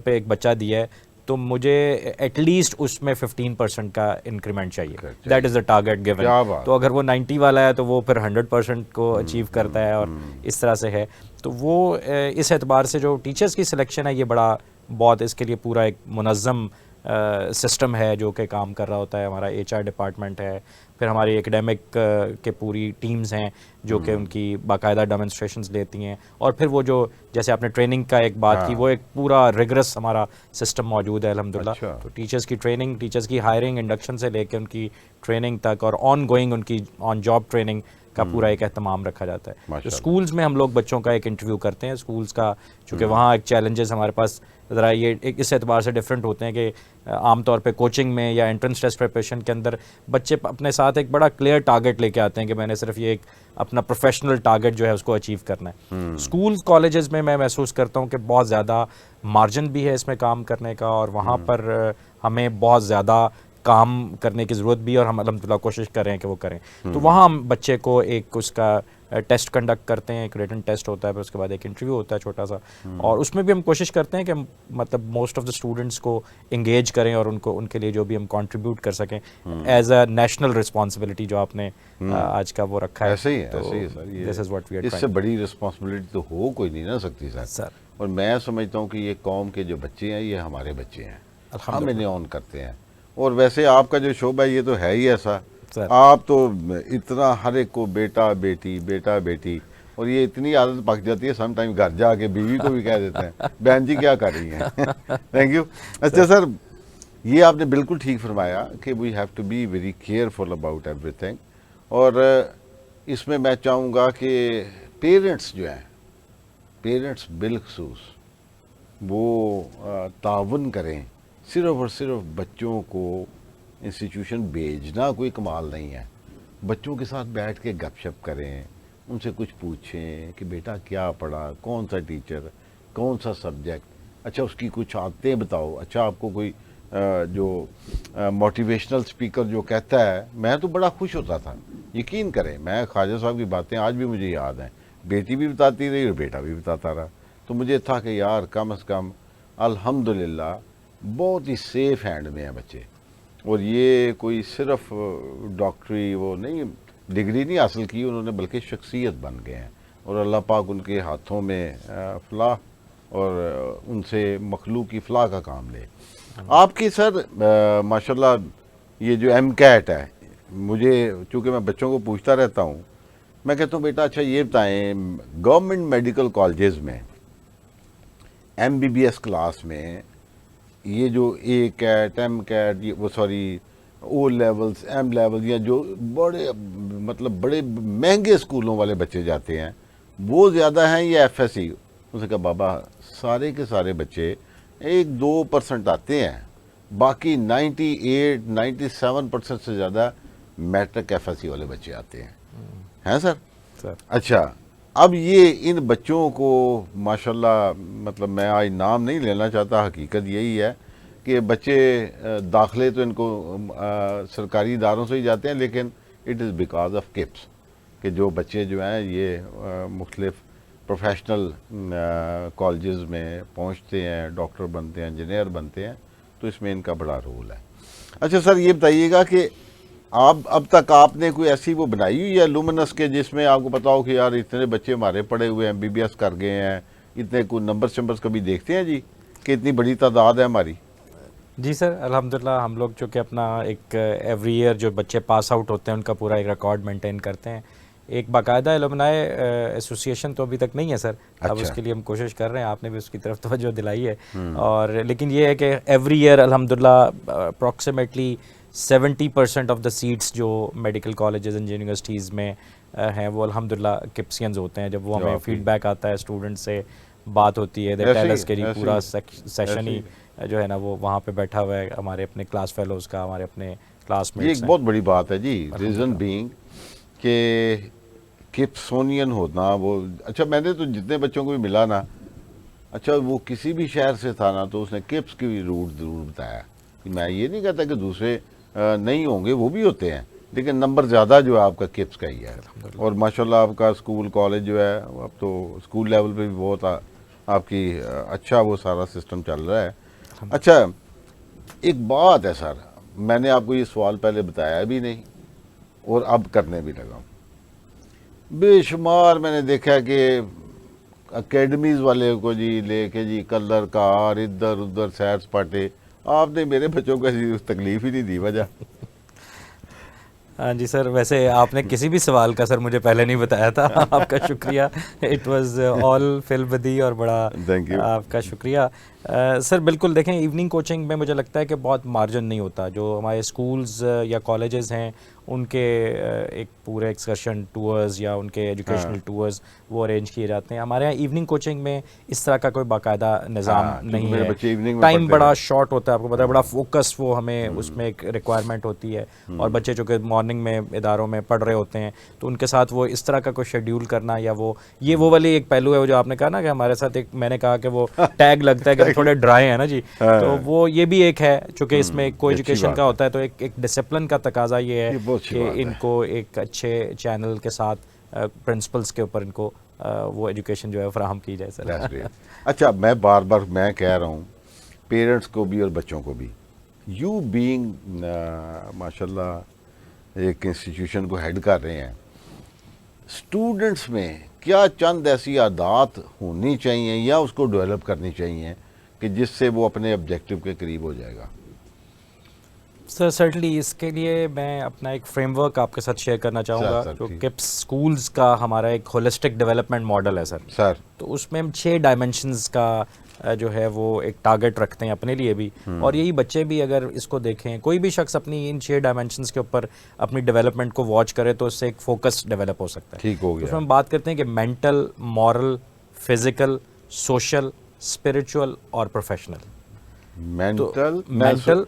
پہ ایک بچہ دیا ہے تو مجھے ایٹ لیسٹ اس میں 15% کا انکریمنٹ چاہیے. That is the target given. تو اگر وہ 90 والا ہے تو وہ پھر 100% کو اچیو کرتا ہے, اور اس طرح سے ہے. تو وہ اس اعتبار سے جو ٹیچرز کی سلیکشن ہے یہ بڑا بہت اس کے لیے پورا ایک منظم سسٹم ہے جو کہ کام کر رہا ہوتا ہے. ہمارا ایچ آر ڈپارٹمنٹ ہے, پھر ہماری ایکڈیمک کے پوری ٹیمز ہیں جو کہ ان کی باقاعدہ ڈیمونسٹریشنز لیتی ہیں, اور پھر وہ جو جیسے آپ نے ٹریننگ کا ایک بات کی, وہ ایک پورا ریگرس ہمارا سسٹم موجود ہے الحمدللہ. تو ٹیچرز کی ٹریننگ, ٹیچرز کی ہائرنگ, انڈکشن سے لے کے ان کی ٹریننگ تک, اور آن گوئنگ ان کی آن جاب ٹریننگ کا پورا ایک اہتمام رکھا جاتا ہے. تو اسکولز میں ہم لوگ بچوں کا ایک انٹرویو کرتے ہیں. اسکولز کا چونکہ وہاں ایک چیلنجز ہمارے پاس ذرا یہ اس اعتبار سے ڈفرینٹ ہوتے ہیں کہ عام طور پہ کوچنگ میں یا انٹرنس ٹیسٹ پریپریشن کے اندر بچے اپنے ساتھ ایک بڑا کلیئر ٹارگیٹ لے کے آتے ہیں کہ میں نے صرف یہ ایک اپنا پروفیشنل ٹارگیٹ جو ہے اس کو اچیو کرنا ہے. اسکولز کالجز میں محسوس کرتا ہوں کہ بہت زیادہ مارجن بھی ہے اس میں کام کرنے کا, اور وہاں پر ہمیں بہت زیادہ کام کرنے کی ضرورت بھی ہے, اور ہم الحمدللہ کوشش کر رہے ہیں کہ وہ کریں. تو وہاں ہم بچے کو ایک اس کا ٹیسٹ کنڈکٹ کرتے ہیں, ایک ریٹن ٹیسٹ ہوتا ہے, پھر اس کے بعد ایک انٹرویو ہوتا ہے چھوٹا سا, اور اس میں بھی ہم کوشش کرتے ہیں کہ مطلب موسٹ آف دا اسٹوڈنٹس کو انگیج کریں اور ان کے لیے جو بھی ہم کنٹریبیوٹ کر سکیں ایز اے نیشنل رسپانسبلٹی جو آپ نے آج کا وہ رکھا ہے. ایسے ہی ہے سر, اس سے بڑی رسپانسبلٹی تو ہو کوئی نہیں نہ سکتی سر. اور میں سمجھتا ہوں کہ یہ قوم کے جو بچے ہیں یہ ہمارے بچے ہیں, ہم انہیں آن کرتے ہیں. اور ویسے آپ کا جو شعبہ ہے یہ تو ہے ہی ایسا, آپ تو اتنا ہر ایک کو بیٹا بیٹی بیٹا بیٹی, اور یہ اتنی عادت پک جاتی ہے سم ٹائم گھر جا کے بیوی کو بھی کہہ دیتے ہیں بہن جی کیا کر رہی ہیں. Thank you. اچھا سر, یہ آپ نے بالکل ٹھیک فرمایا کہ we have to be very careful about everything. اور اس میں چاہوں گا کہ پیرنٹس جو ہیں, پیرنٹس بالخصوص وہ تعاون کریں. صرف اور صرف بچوں کو انسٹیٹیوشن بھیجنا کوئی کمال نہیں ہے. بچوں کے ساتھ بیٹھ کے گپ شپ کریں, ان سے کچھ پوچھیں کہ بیٹا کیا پڑھا, کون سا ٹیچر, کون سا سبجیکٹ, اچھا اس کی کچھ عادتیں بتاؤ. اچھا آپ کو کوئی جو موٹیویشنل اسپیکر جو کہتا ہے, میں تو بڑا خوش ہوتا تھا. یقین کریں میں خواجہ صاحب کی باتیں آج بھی مجھے یاد ہیں, بیٹی بھی بتاتی رہی اور بیٹا بھی بتاتا رہا. تو مجھے تھا کہ یار کم از کم الحمدللہ بہت ہی سیف ہینڈ میں ہیں بچے. اور یہ کوئی صرف ڈاکٹری وہ نہیں, ڈگری نہیں حاصل کی انہوں نے, بلکہ شخصیت بن گئے ہیں. اور اللہ پاک ان کے ہاتھوں میں فلاح اور ان سے مخلوق کی فلاح کا کام لے. آپ کی سر ماشاءاللہ یہ جو ایم کیٹ ہے, مجھے چونکہ میں بچوں کو پوچھتا رہتا ہوں, میں کہتا ہوں بیٹا اچھا یہ بتائیں گورنمنٹ میڈیکل کالجز میں MBBS کلاس میں یہ جو اے کیٹ ایم کیٹ وہ sorry O levels M level یا جو بڑے مطلب بڑے مہنگے اسکولوں والے بچے جاتے ہیں وہ زیادہ ہیں یا ایف ایس سی؟ اس نے کہا بابا سارے کے سارے بچے 1-2% آتے ہیں، باقی 98-97% سے زیادہ میٹرک ایف ایس سی والے بچے آتے ہیں سر؟ سر اچھا اب یہ ان بچوں کو ماشاءاللہ مطلب میں آج نام نہیں لینا چاہتا، حقیقت یہی ہے کہ بچے داخلے تو ان کو سرکاری اداروں سے ہی جاتے ہیں، لیکن it is because of cups کہ جو بچے جو ہیں یہ مختلف پروفیشنل کالجز میں پہنچتے ہیں، ڈاکٹر بنتے ہیں، انجینئر بنتے ہیں، تو اس میں ان کا بڑا رول ہے۔ اچھا سر یہ بتائیے گا کہ اب تک آپ نے کوئی ایسی وہ بنائی ہوئی ہے لومنس کے جس میں آپ کو پتا ہو کہ یار اتنے بچے ہمارے پڑھے ہوئے ہیں، BBS کر گئے ہیں، اتنے کوئی نمبرز کبھی دیکھتے ہیں جی کہ اتنی بڑی تعداد ہے ہماری؟ جی سر الحمدللہ ہم لوگ چونکہ اپنا ایک ایوری ایئر جو بچے پاس آؤٹ ہوتے ہیں ان کا پورا ایک ریکارڈ مینٹین کرتے ہیں، ایک باقاعدہ الومنائے ایسوسیشن تو ابھی تک نہیں ہے سر، اب اس کے لیے ہم کوشش کر رہے ہیں، آپ نے بھی اس کی طرف توجہ دلائی ہے، اور لیکن یہ ہے کہ ایوری ایئر الحمدللہ اپروکسیمیٹلی 70% آف دا سیٹس جو میڈیکل کالجز اینڈ یونیورسٹیز میں ہیں وہ الحمدللہ کپسینز ہوتے ہیں۔ جب وہ ہمیں فیڈ بیک آتا ہے اسٹوڈنٹ سے بات ہوتی ہے، دے ٹیل اس کہ جی پورا سیشن ہی جو ہے نا وہ وہاں پہ بیٹھا ہوا ہے ہمارے اپنے کلاس فیلوز کا، ہمارے اپنے کلاس میٹس۔ یہ ایک بہت بڑی بات ہے جی، ریزن بینگ کہ کپسونین ہونا وہ اچھا میں نے تو جتنے بچوں کو بھی ملا نا، اچھا وہ کسی بھی شہر سے تھا نا تو اس نے کپس کی روٹ ضرور بتایا کہ میں یہ نہیں کہتا کہ دوسرے نہیں ہوں گے، وہ بھی ہوتے ہیں، لیکن نمبر زیادہ جو ہے آپ کا کپس کا ہی ہے۔ اور ماشاءاللہ آپ کا اسکول کالج جو ہے اب تو اسکول لیول پہ بھی بہت آپ کی اچھا وہ سارا سسٹم چل رہا ہے۔ اچھا ایک بات ہے سر، میں نے آپ کو یہ سوال پہلے بتایا بھی نہیں اور اب کرنے بھی لگا ہوں، بے شمار میں نے دیکھا کہ اکیڈمیز والے کو جی لے کے جی کلر کار ادھر ادھر سیر سپاٹے، آپ نے میرے بچوں کو ایسی تکلیف ہی نہیں دی وجہ۔ ہاں جی سر، ویسے آپ نے کسی بھی سوال کا سر مجھے پہلے نہیں بتایا تھا، آپ کا شکریہ، اٹ واز آل فل بدی، اور بڑا آپ کا شکریہ سر۔ بالکل دیکھیں ایوننگ کوچنگ میں مجھے لگتا ہے کہ بہت مارجن نہیں ہوتا، جو ہمارے اسکولز یا کالجز ہیں ان کے ایک پورے ایکسکرشن ٹورز یا ان کے ایجوکیشنل ٹورز وہ ارینج کیے جاتے ہیں۔ ہمارے یہاں ایوننگ کوچنگ میں اس طرح کا کوئی باقاعدہ نظام نہیں ہے، ٹائم بڑا شارٹ ہوتا ہے، آپ کو پتہ ہے بڑا فوکس وہ ہمیں اس میں ایک ریکوائرمنٹ ہوتی ہے، اور بچے چونکہ مارننگ میں اداروں میں پڑھ رہے ہوتے ہیں تو ان کے ساتھ وہ اس طرح کا کوئی شیڈیول کرنا یا یہ والی ایک پہلو ہے جو آپ نے کہا نا کہ ہمارے ساتھ ایک میں نے کہا کہ وہ ٹیگ لگتا ہے کہ تھوڑے ڈرائی ہیں نا جی، تو وہ یہ بھی ایک ہے چونکہ اس میں کو ایجوکیشن کا ہوتا ہے، تو ایک ڈسپلن کا تقاضا یہ ہے کہ ان کو ایک اچھے چینل کے ساتھ پرنسپلز کے اوپر ان کو وہ ایجوکیشن جو ہے فراہم کی جائے سر۔ اچھا میں بار بار میں کہہ رہا ہوں پیرنٹس کو بھی اور بچوں کو بھی، یو بینگ ماشاءاللہ ایک انسٹیٹیوشن کو ہیڈ کر رہے ہیں، اسٹوڈنٹس میں کیا چند ایسی عادات ہونی چاہیے یا اس کو ڈیولپ کرنی چاہیے کہ جس سے وہ اپنے آبجیکٹیو کے قریب ہو جائے گا؟ سر سرٹنلی اس کے لیے میں اپنا ایک فریم ورک آپ کے ساتھ شیئر کرنا چاہوں گا، جو کپس اسکولز کا ہمارا ایک ہولسٹک ڈیولپمنٹ ماڈل ہے سر، تو اس میں ہم 6 ڈائمینشنز کا جو ہے وہ ایک ٹارگٹ رکھتے ہیں اپنے لیے بھی، اور یہی بچے بھی اگر اس کو دیکھیں، کوئی بھی شخص اپنی ان 6 ڈائمینشنز کے اوپر اپنی ڈیولپمنٹ کو واچ کرے تو اس سے ایک فوکس ڈیولپ ہو سکتا ہے۔ ٹھیک ہو گیا۔ اس میں ہم بات کرتے ہیں کہ mental, moral, physical, social, spiritual اور پروفیشنل۔ مینٹل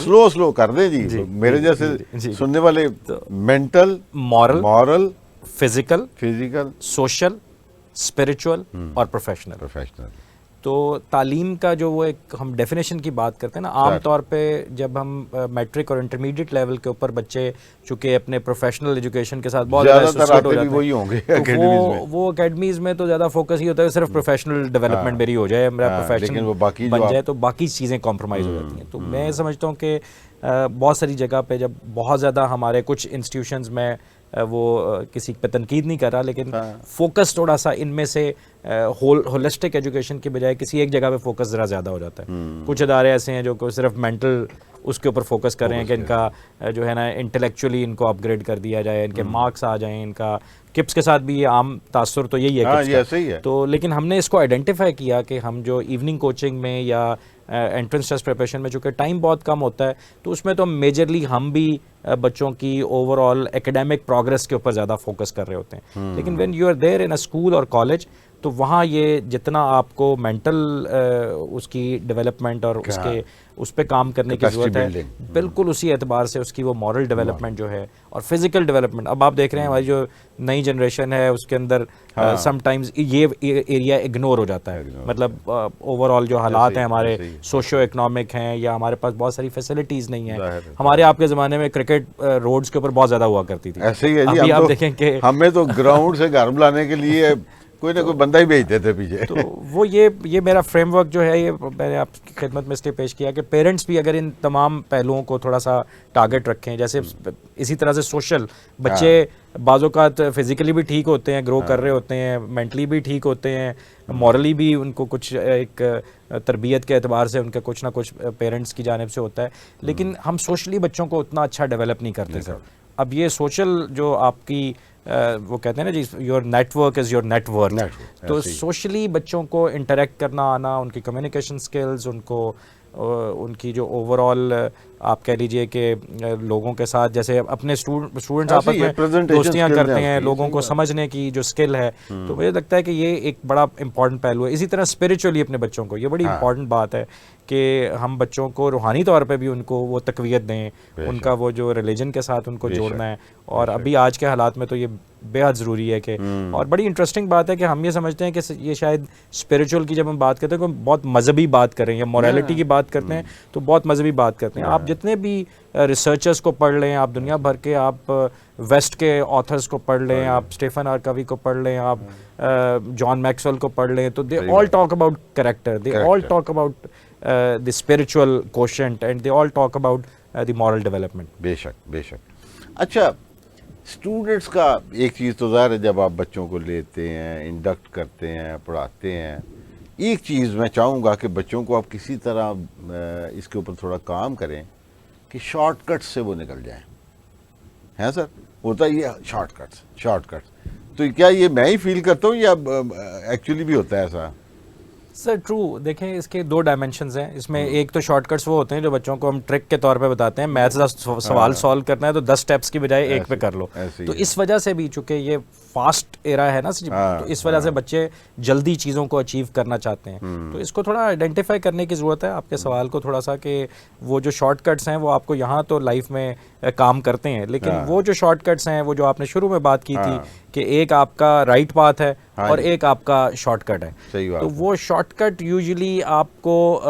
سلو کر دیں جی میرے جیسے سننے والے، mental, moral, physical, social, spiritual اور پروفیشنل۔ تو تعلیم کا جو وہ ایک ہم ڈیفینیشن کی بات کرتے ہیں نا، عام طور پہ جب ہم میٹرک اور انٹرمیڈیٹ لیول کے اوپر بچے چونکہ اپنے پروفیشنل ایجوکیشن کے ساتھ بہت زیادہ ایسوسیٹ ہو جاتے ہیں، وہ اکیڈمیز میں تو زیادہ فوکس ہی ہوتا ہے صرف پروفیشنل ڈیولپمنٹ میری ہو جائے، میرا پروفیشن بن جائے، تو باقی چیزیں کمپرومائز ہو جاتی ہیں۔ تو میں سمجھتا ہوں کہ بہت ساری جگہ پہ جب بہت زیادہ ہمارے کچھ انسٹیٹیوشنز میں وہ کسی پہ تنقید نہیں کر رہا، لیکن فوکس تھوڑا سا ان میں سے ہولسٹک ایجوکیشن کے بجائے کسی ایک جگہ پہ فوکس ذرا زیادہ ہو جاتا ہے۔ کچھ ادارے ایسے ہیں جو صرف مینٹل اس کے اوپر فوکس کر رہے ہیں کہ ان کا جو ہے نا انٹلیکچولی ان کو اپ گریڈ کر دیا جائے، ان کے مارکس آ جائیں، ان کا کپس کے ساتھ بھی یہ عام تاثر تو یہی ہے، تو لیکن ہم نے اس کو آئیڈینٹیفائی کیا کہ ہم جو ایوننگ کوچنگ میں یا انٹرنس ٹیسٹ پریپریشن میں چونکہ ٹائم بہت کم ہوتا ہے تو اس میں تو میجرلی ہم بھی بچوں کی اوور آل ایکڈیمک پروگرس کے اوپر زیادہ فوکس کر رہے ہوتے ہیں. لیکن when you are there in a school اور کالج تو وہاں یہ جتنا آپ کو مینٹل اس کی ڈیولپمنٹ اور اس پہ کام کرنے کی ضرورت ہے, بالکل اسی اعتبار سے اس کی وہ مورل ڈیولپمنٹ جو ہے اور فزیکل ڈیولپمنٹ. اب آپ دیکھ رہے ہیں ہماری جو نئی جنریشن ہے اس کے اندر سم ٹائمز یہ ایریا اگنور ہو جاتا ہے. مطلب اوور آل جو حالات ہیں ہمارے سوشو اکنامک ہیں یا ہمارے پاس بہت ساری فیسلٹیز نہیں ہیں. ہمارے آپ کے زمانے میں کرکٹ روڈز کے اوپر بہت زیادہ ہوا کرتی تھی. ایسے ہی ہے ابھی آپ دیکھیں کہ ہمیں تو گراؤنڈ سے گھر بلانے کے لیے کوئی نہ کوئی بندہ ہی بھیجتے تھے پیچھے. تو وہ یہ میرا فریم ورک جو ہے یہ میں نے آپ کی خدمت میں اس لیے پیش کیا کہ پیرنٹس بھی اگر ان تمام پہلوؤں کو تھوڑا سا ٹارگٹ رکھیں, جیسے اسی طرح سے سوشل بچے بعض اوقات فزیکلی بھی ٹھیک ہوتے ہیں, گرو کر رہے ہوتے ہیں, مینٹلی بھی ٹھیک ہوتے ہیں, مورلی بھی ان کو کچھ ایک تربیت کے اعتبار سے ان کا کچھ نہ کچھ پیرنٹس کی جانب سے ہوتا ہے, لیکن ہم سوشلی بچوں کو اتنا اچھا ڈیولپ نہیں کرتے سر. اب یہ سوشل جو آپ کی وہ کہتے ہیں نا جی your network is your network, تو سوشلی بچوں کو انٹریکٹ کرنا آنا, ان کی کمیونیکیشن سکلز, ان کی جو اوور آل آپ کہہ لیجئے کہ لوگوں کے ساتھ جیسے اپنے اسٹوڈنٹس آپس میں دوستیاں کرتے ہیں, لوگوں کو سمجھنے کی جو اسکل ہے, تو مجھے لگتا ہے کہ یہ ایک بڑا امپورٹنٹ پہلو ہے. اسی طرح اسپریچولی اپنے بچوں کو, یہ بڑی امپورٹنٹ بات ہے کہ ہم بچوں کو روحانی طور پہ بھی ان کو وہ تقویت دیں, ان کا وہ جو ریلیجن کے ساتھ ان کو جوڑنا ہے. اور ابھی آج کے حالات میں تو یہ بے حد ضروری ہے کہ, اور بڑی انٹرسٹنگ بات ہے کہ ہم یہ سمجھتے ہیں کہ یہ شاید اسپریچول کی جب ہم بات کرتے ہیں کہ بہت مذہبی بات کر رہے ہیں یا موریلٹی کی بات کرتے ہیں تو بہت مذہبی بات کرتے ہیں. آپ جتنے بھی ریسرچرز کو پڑھ لیں, آپ دنیا بھر کے آپ ویسٹ کے آتھرز کو پڑھ لیں, آپ اسٹیفن آر کوی کو پڑھ لیں, آپ جان میکسویل کو پڑھ لیں, تو they all talk about character, they all talk about the spiritual quotient and they all talk about the moral development. بے شک بے شک. اچھا اسٹوڈنٹس کا ایک چیز تو ظاہر ہے جب آپ بچوں کو لیتے ہیں, انڈکٹ کرتے ہیں, پڑھاتے ہیں, ایک چیز میں چاہوں گا کہ بچوں کو آپ کسی طرح اس کے اوپر تھوڑا کام کریں کہ شارٹ کٹس سے وہ نکل جائیں. ہیں سر, ہوتا یہ شارٹ کٹس تو کیا یہ میں ہی فیل کرتا ہوں یا ایکچولی بھی ہوتا ہے ایسا؟ سر ٹرو, دیکھیں اس کے دو ڈائمینشنز ہیں اس میں. ایک تو شارٹ کٹس وہ ہوتے ہیں جو بچوں کو ہم ٹرک کے طور پہ بتاتے ہیں, میتھس کا سوال سالو کرنا ہے تو 10 اسٹیپس کی بجائے ایک پہ کر لو. تو اس وجہ سے بھی چونکہ یہ فاسٹ ایرا ہے نا, تو اس وجہ سے بچے جلدی چیزوں کو اچیو کرنا چاہتے ہیں. تو اس کو تھوڑا آئیڈینٹیفائی کرنے کی ضرورت ہے. آپ کے سوال کو تھوڑا سا کہ وہ جو شارٹ کٹس ہیں وہ آپ کو یہاں تو لائف میں کام کرتے ہیں, لیکن وہ جو شارٹ کٹس ہیں وہ جو آپ نے شروع میں بات کی تھی کہ ایک آپ کا رائٹ پاتھ ہے اور ایک آپ کا شارٹ کٹ ہے, تو وہ شارٹ کٹ یوزلی آپ کو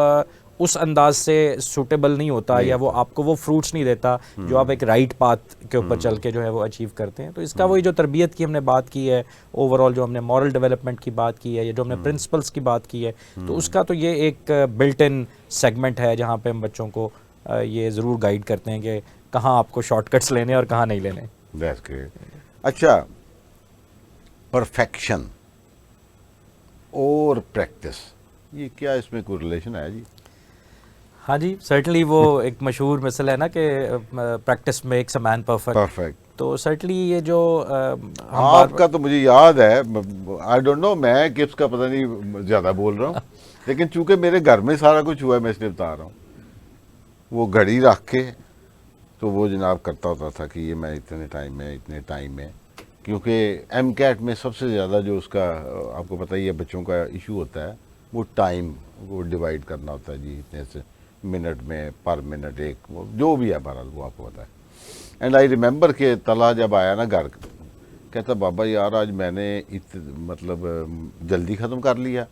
اس انداز سے سوٹیبل نہیں ہوتا یا وہ آپ کو وہ فروٹس نہیں دیتا جو آپ ایک رائٹ پاتھ کے اوپر چل کے جو ہے وہ اچیو کرتے ہیں. تو اس کا وہی جو تربیت کی ہم نے بات کی ہے, اوور آل جو ہم نے مورل ڈیولپمنٹ کی بات کی ہے یا جو ہم نے پرنسپلس کی بات کی ہے, تو اس کا تو یہ ایک بلٹ ان سیگمنٹ ہے جہاں پہ ہم بچوں کو یہ ضرور گائیڈ کرتے ہیں کہ کہاں آپ کو شارٹ کٹس لینے اور کہاں نہیں لینے. That's great. اچھا پرفیکشن اور پریکٹس, یہ کیا اس میں کوئی ریلیشن ہے جی؟ ہاں جی, سرٹنلی وہ ایک مشہور مثل ہے نا کہ practice makes a man perfect. تو سرٹنلی یہ جو آپ کا تو مجھے یاد ہے, آئی ڈونٹ نو میں کس کا پتہ نہیں زیادہ بول رہا ہوں, لیکن چونکہ میرے گھر میں سارا کچھ ہوا ہے میں اس لیے بتا رہا ہوں. وہ گھڑی رکھ کے تو وہ جناب کرتا ہوتا تھا کہ یہ میں اتنے ٹائم میں کیونکہ ایم کیٹ میں سب سے زیادہ جو اس کا آپ کو پتہ ہی ہے بچوں کا ایشو ہوتا ہے وہ ٹائم کو ڈیوائڈ کرنا ہوتا ہے جی, اتنے سے منٹ میں پر منٹ ایک جو بھی ہے بہرحال وہ آپ کو پتہ ہے. اینڈ آئی ریممبر کہ طلحہ جب آیا نا گھر کہتا بابا یار آج میں نے مطلب جلدی ختم کر لیا.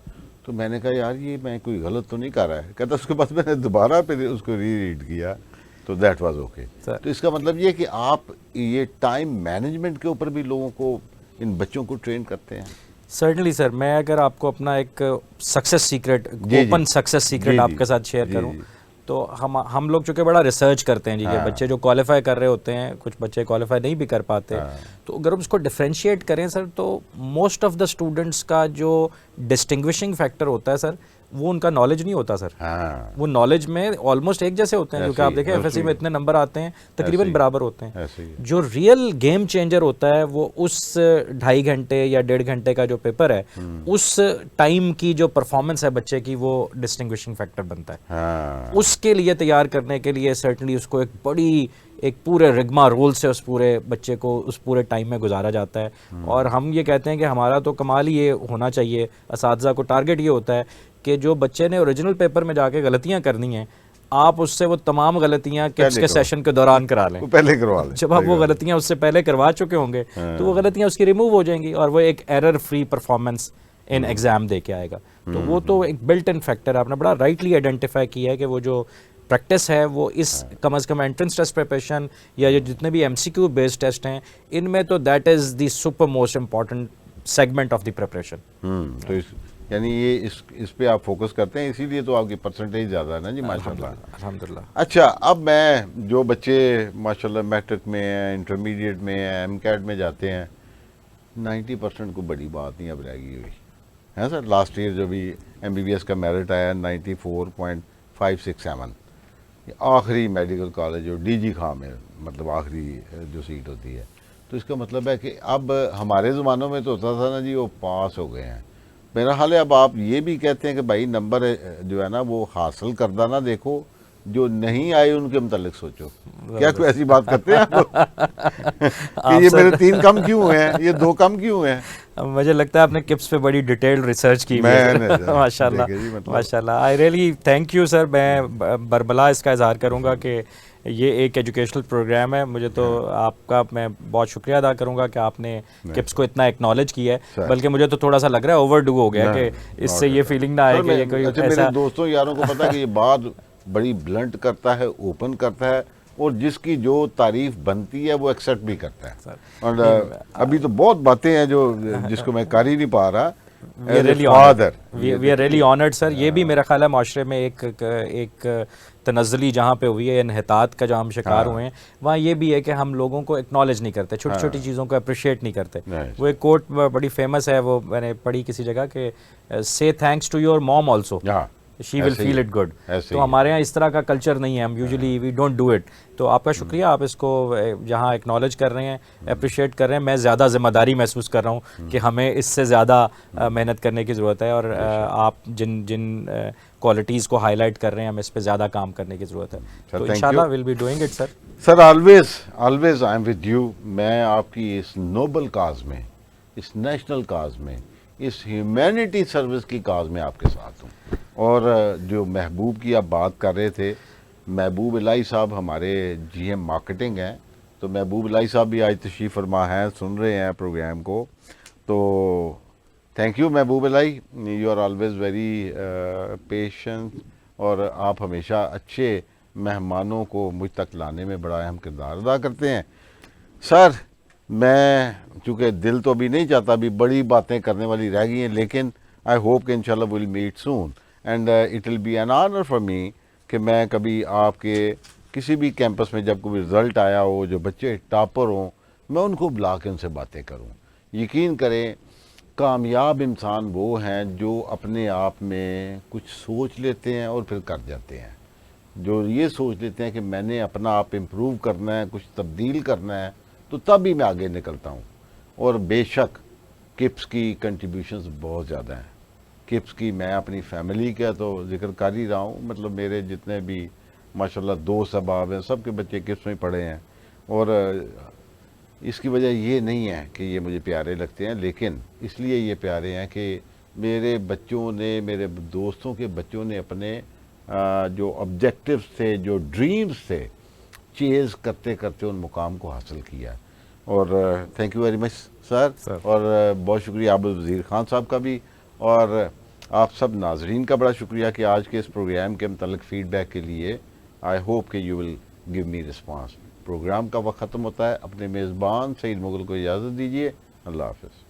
تو میں نے کہا یار یہ میں کوئی غلط تو نہیں کر رہا ہے. کہتا اس کے بعد میں نے دوبارہ پھر اس کو ریڈ کیا تو دیٹ واز اوکے. تو اس کا مطلب یہ کہ آپ یہ ٹائم مینجمنٹ کے اوپر بھی لوگوں کو ان بچوں کو ٹرین کرتے ہیں؟ سرٹنلی سر, میں اگر آپ کو اپنا ایک success secret, open success secret آپ کے ساتھ شیئر کروں تو ہم لوگ چونکہ بڑا ریسرچ کرتے ہیں جی کہ بچے جو کوالیفائی کر رہے ہوتے ہیں, کچھ بچے کوالیفائی نہیں بھی کر پاتے, تو اگر ہم اس کو ڈفرینشیٹ کریں سر تو موسٹ آف دا اسٹوڈنٹس کا جو ڈسٹنگوشنگ فیکٹر ہوتا ہے سر وہ ان کا نالج نہیں ہوتا سر. ہاں وہ نالج میں آلموسٹ ایک جیسے ہوتے ہیں, کیونکہ آپ دیکھیں ایف ایس سی میں اتنے نمبر آتے ہیں تقریباً برابر ہوتے ہیں. ایسے ہی جو ریئل گیم چینجر ہوتا ہے وہ اس 2.5 گھنٹے یا 1.5 گھنٹے کا جو پیپر ہے, اس ٹائم کی جو پرفارمنس ہے بچے کی, وہ ڈسٹنگوشنگ فیکٹر بنتا ہے. ہاں اس کے لیے تیار کرنے کے لیے سرٹنلی اس کو ایک پورے رگما رول سے اس پورے بچے کو اس پورے ٹائم میں گزارا جاتا ہے. اور ہم یہ کہتے ہیں کہ ہمارا تو کمال ہی یہ ہونا چاہیے, اساتذہ کو ٹارگٹ یہ ہوتا ہے کہ جو بچے نے اوریجنل پیپر میں جا کے غلطیاں کرنی ہیں, آپ اس سے وہ تمام غلطیاں کپس کے سیشن کے دوران کرا لیں. پہلے کروا لیں. جب آپ وہ غلطیاں اس سے پہلے کروا چکے ہوں گے تو وہ غلطیاں اس کی ریموو ہو جائیں گی, اور وہ ایک ایرر فری پرفارمنس ان ایگزام دے کے آئے گا. تو وہ تو ایک بلٹ ان فیکٹر, آپ نے بڑا رائٹلی آئیڈینٹیفائی کیا ہے کہ وہ جو پریکٹس ہے وہ اس کم از کم انٹرنس ٹیسٹ پریپریشن یا جو جتنے بھی ایم سی کیو بیسڈ ٹیسٹ ہیں ان میں تو that is the super most important segment of the preparation. تو یعنی یہ اس پہ آپ فوکس کرتے ہیں, اسی لیے تو آپ کی پرسنٹیج زیادہ ہے نا جی, ماشاء اللہ. الحمدللہ. اچھا, اب میں جو بچے ماشاء اللہ میٹرک میں ہیں, انٹرمیڈیٹ میں ہیں, ایم کیٹ میں جاتے ہیں, 90% کو بڑی بات نہیں اب رہ گئی ہوئی ہے سر. لاسٹ ایئر جو بھی ایم بی بی ایس کا میرٹ آیا 94.567, آخری میڈیکل کالج جو ڈی جی خان میں, مطلب آخری جو سیٹ ہوتی ہے. تو اس کا مطلب ہے کہ اب ہمارے زمانوں میں تو ہوتا تھا نا جی وہ پاس ہو گئے ہیں. میرا حال ہے اب آپ یہ بھی کہتے ہیں کہ بھائی نمبر جو ہے نا وہ حاصل کردہ نہ دیکھو, جو نہیں آئے ان کے متعلق سوچو. کیا کوئی ایسی بات کرتے ہیں آپ کہ یہ میرے 3 کم کیوں ہوئے ہیں, یہ 2 کم کیوں ہوئے ہیں؟ مجھے لگتا ہے آپ نے کپس پہ بڑی ڈیٹیل ریسرچ کی ہے. ماشاء اللہ ماشاء اللہ. I really thank you sir. میں بربلا اس کا اظہار کروں گا کہ یہ ایک ایجوکیشنل پروگرام ہے. مجھے تو آپ کا میں بہت شکریہ ادا کروں گا کہ آپ نے کپس کو اتنا ایکنالج کیا ہے. بلکہ مجھے تو تھوڑا سا لگ رہا ہے اوور ڈو ہو گیا کہ اس سے یہ فیلنگ نہ آئے کہ یہ کوئی ایسا. میرے دوستوں یاروں کو پتا کہ یہ بات بڑی بلنٹ کرتا ہے, اوپن کرتا ہے, اور جس کی جو تعریف بنتی ہے وہ ایکسیپٹ بھی کرتا ہے. اور ابھی تو بہت باتیں ہیں جو جس کو میں کر ہی نہیں پا رہا. وی آر ریئلی آنرڈ سر. یہ بھی میرا خیال ہے معاشرے میں ایک تنزلی جہاں پہ ہوئی ہے, انحطاط کا جو ہم شکار ہوئے ہیں, وہاں یہ بھی ہے کہ ہم لوگوں کو اکنالج نہیں کرتے, چھوٹی چھوٹی چیزوں کو اپریشیٹ نہیں کرتے. وہ ایک کوٹ بڑی فیمس ہے, وہ میں نے پڑھی کسی جگہ کہ سے thanks to your mom also, she will feel it good. تو ہمارے یہاں اس طرح کا کلچر نہیں ہے, ہم usually we don't do it. تو آپ کا شکریہ, آپ اس کو جہاں ایکنالج کر رہے ہیں, اپریشیٹ کر رہے ہیں. میں زیادہ ذمہ داری محسوس کر رہا ہوں کہ ہمیں اس سے زیادہ محنت کرنے کی ضرورت ہے, اور آپ جن کوالٹیز کو ہائی لائٹ کر رہے ہیں ہمیں اس پہ زیادہ کام کرنے کی ضرورت ہے. تو انشاءاللہ will be doing it sir. Sir always I am with you. میں آپ کی اس نوبل کاز میں, اس نیشنل کاز میں, اس ہیومینٹی سروس کی کاز میں آپ کے ساتھ ہوں. اور جو محبوب کی آپ بات کر رہے تھے, محبوب الہی صاحب ہمارے جی ایم مارکیٹنگ ہیں. تو محبوب الہی صاحب بھی آج تشریف فرما ہیں, سن رہے ہیں پروگرام کو. تو thank you Mehboob Elahi, you are always very patient, اور آپ ہمیشہ اچھے مہمانوں کو مجھ تک لانے میں بڑا اہم کردار ادا کرتے ہیں. سر میں چونکہ دل تو ابھی نہیں چاہتا, ابھی بڑی باتیں کرنے والی رہ گئی ہیں, لیکن آئی ہوپ کہ انشاءاللہ we'll meet soon, and it will be an honour for me کہ میں کبھی آپ کے کسی بھی کیمپس میں جب کوئی رزلٹ آیا ہو, جو بچے ٹاپر ہوں, میں ان کو بلا کے ان سے باتیں کروں. یقین کریں کامیاب انسان وہ ہیں جو اپنے آپ میں کچھ سوچ لیتے ہیں اور پھر کر جاتے ہیں. جو یہ سوچ لیتے ہیں کہ میں نے اپنا آپ امپروو کرنا ہے, کچھ تبدیل کرنا ہے, تو تب ہی میں آگے نکلتا ہوں. اور بے شک کپس کی کنٹریبیوشنز بہت زیادہ ہیں. کپس کی میں اپنی فیملی کا تو ذکر کر ہی رہا ہوں, مطلب میرے جتنے بھی ماشاءاللہ دوست احباب ہیں سب کے بچے کپس میں پڑھے ہیں. اور اس کی وجہ یہ نہیں ہے کہ یہ مجھے پیارے لگتے ہیں, لیکن اس لیے یہ پیارے ہیں کہ میرے بچوں نے, میرے دوستوں کے بچوں نے اپنے جو آبجیکٹیوز تھے, جو ڈریمز تھے, چیز کرتے کرتے ان مقام کو حاصل کیا. اور تھینک یو ویری مچ سر. اور بہت شکریہ عابد وزیر خان صاحب کا بھی, اور آپ سب ناظرین کا بڑا شکریہ کہ آج کے اس پروگرام کے متعلق فیڈ بیک کے لیے. آئی ہوپ کہ you will give me response. Programme کا وقت ختم ہوتا ہے. اپنے میزبان سعید مغل کو اجازت دیجیے. اللہ حافظ.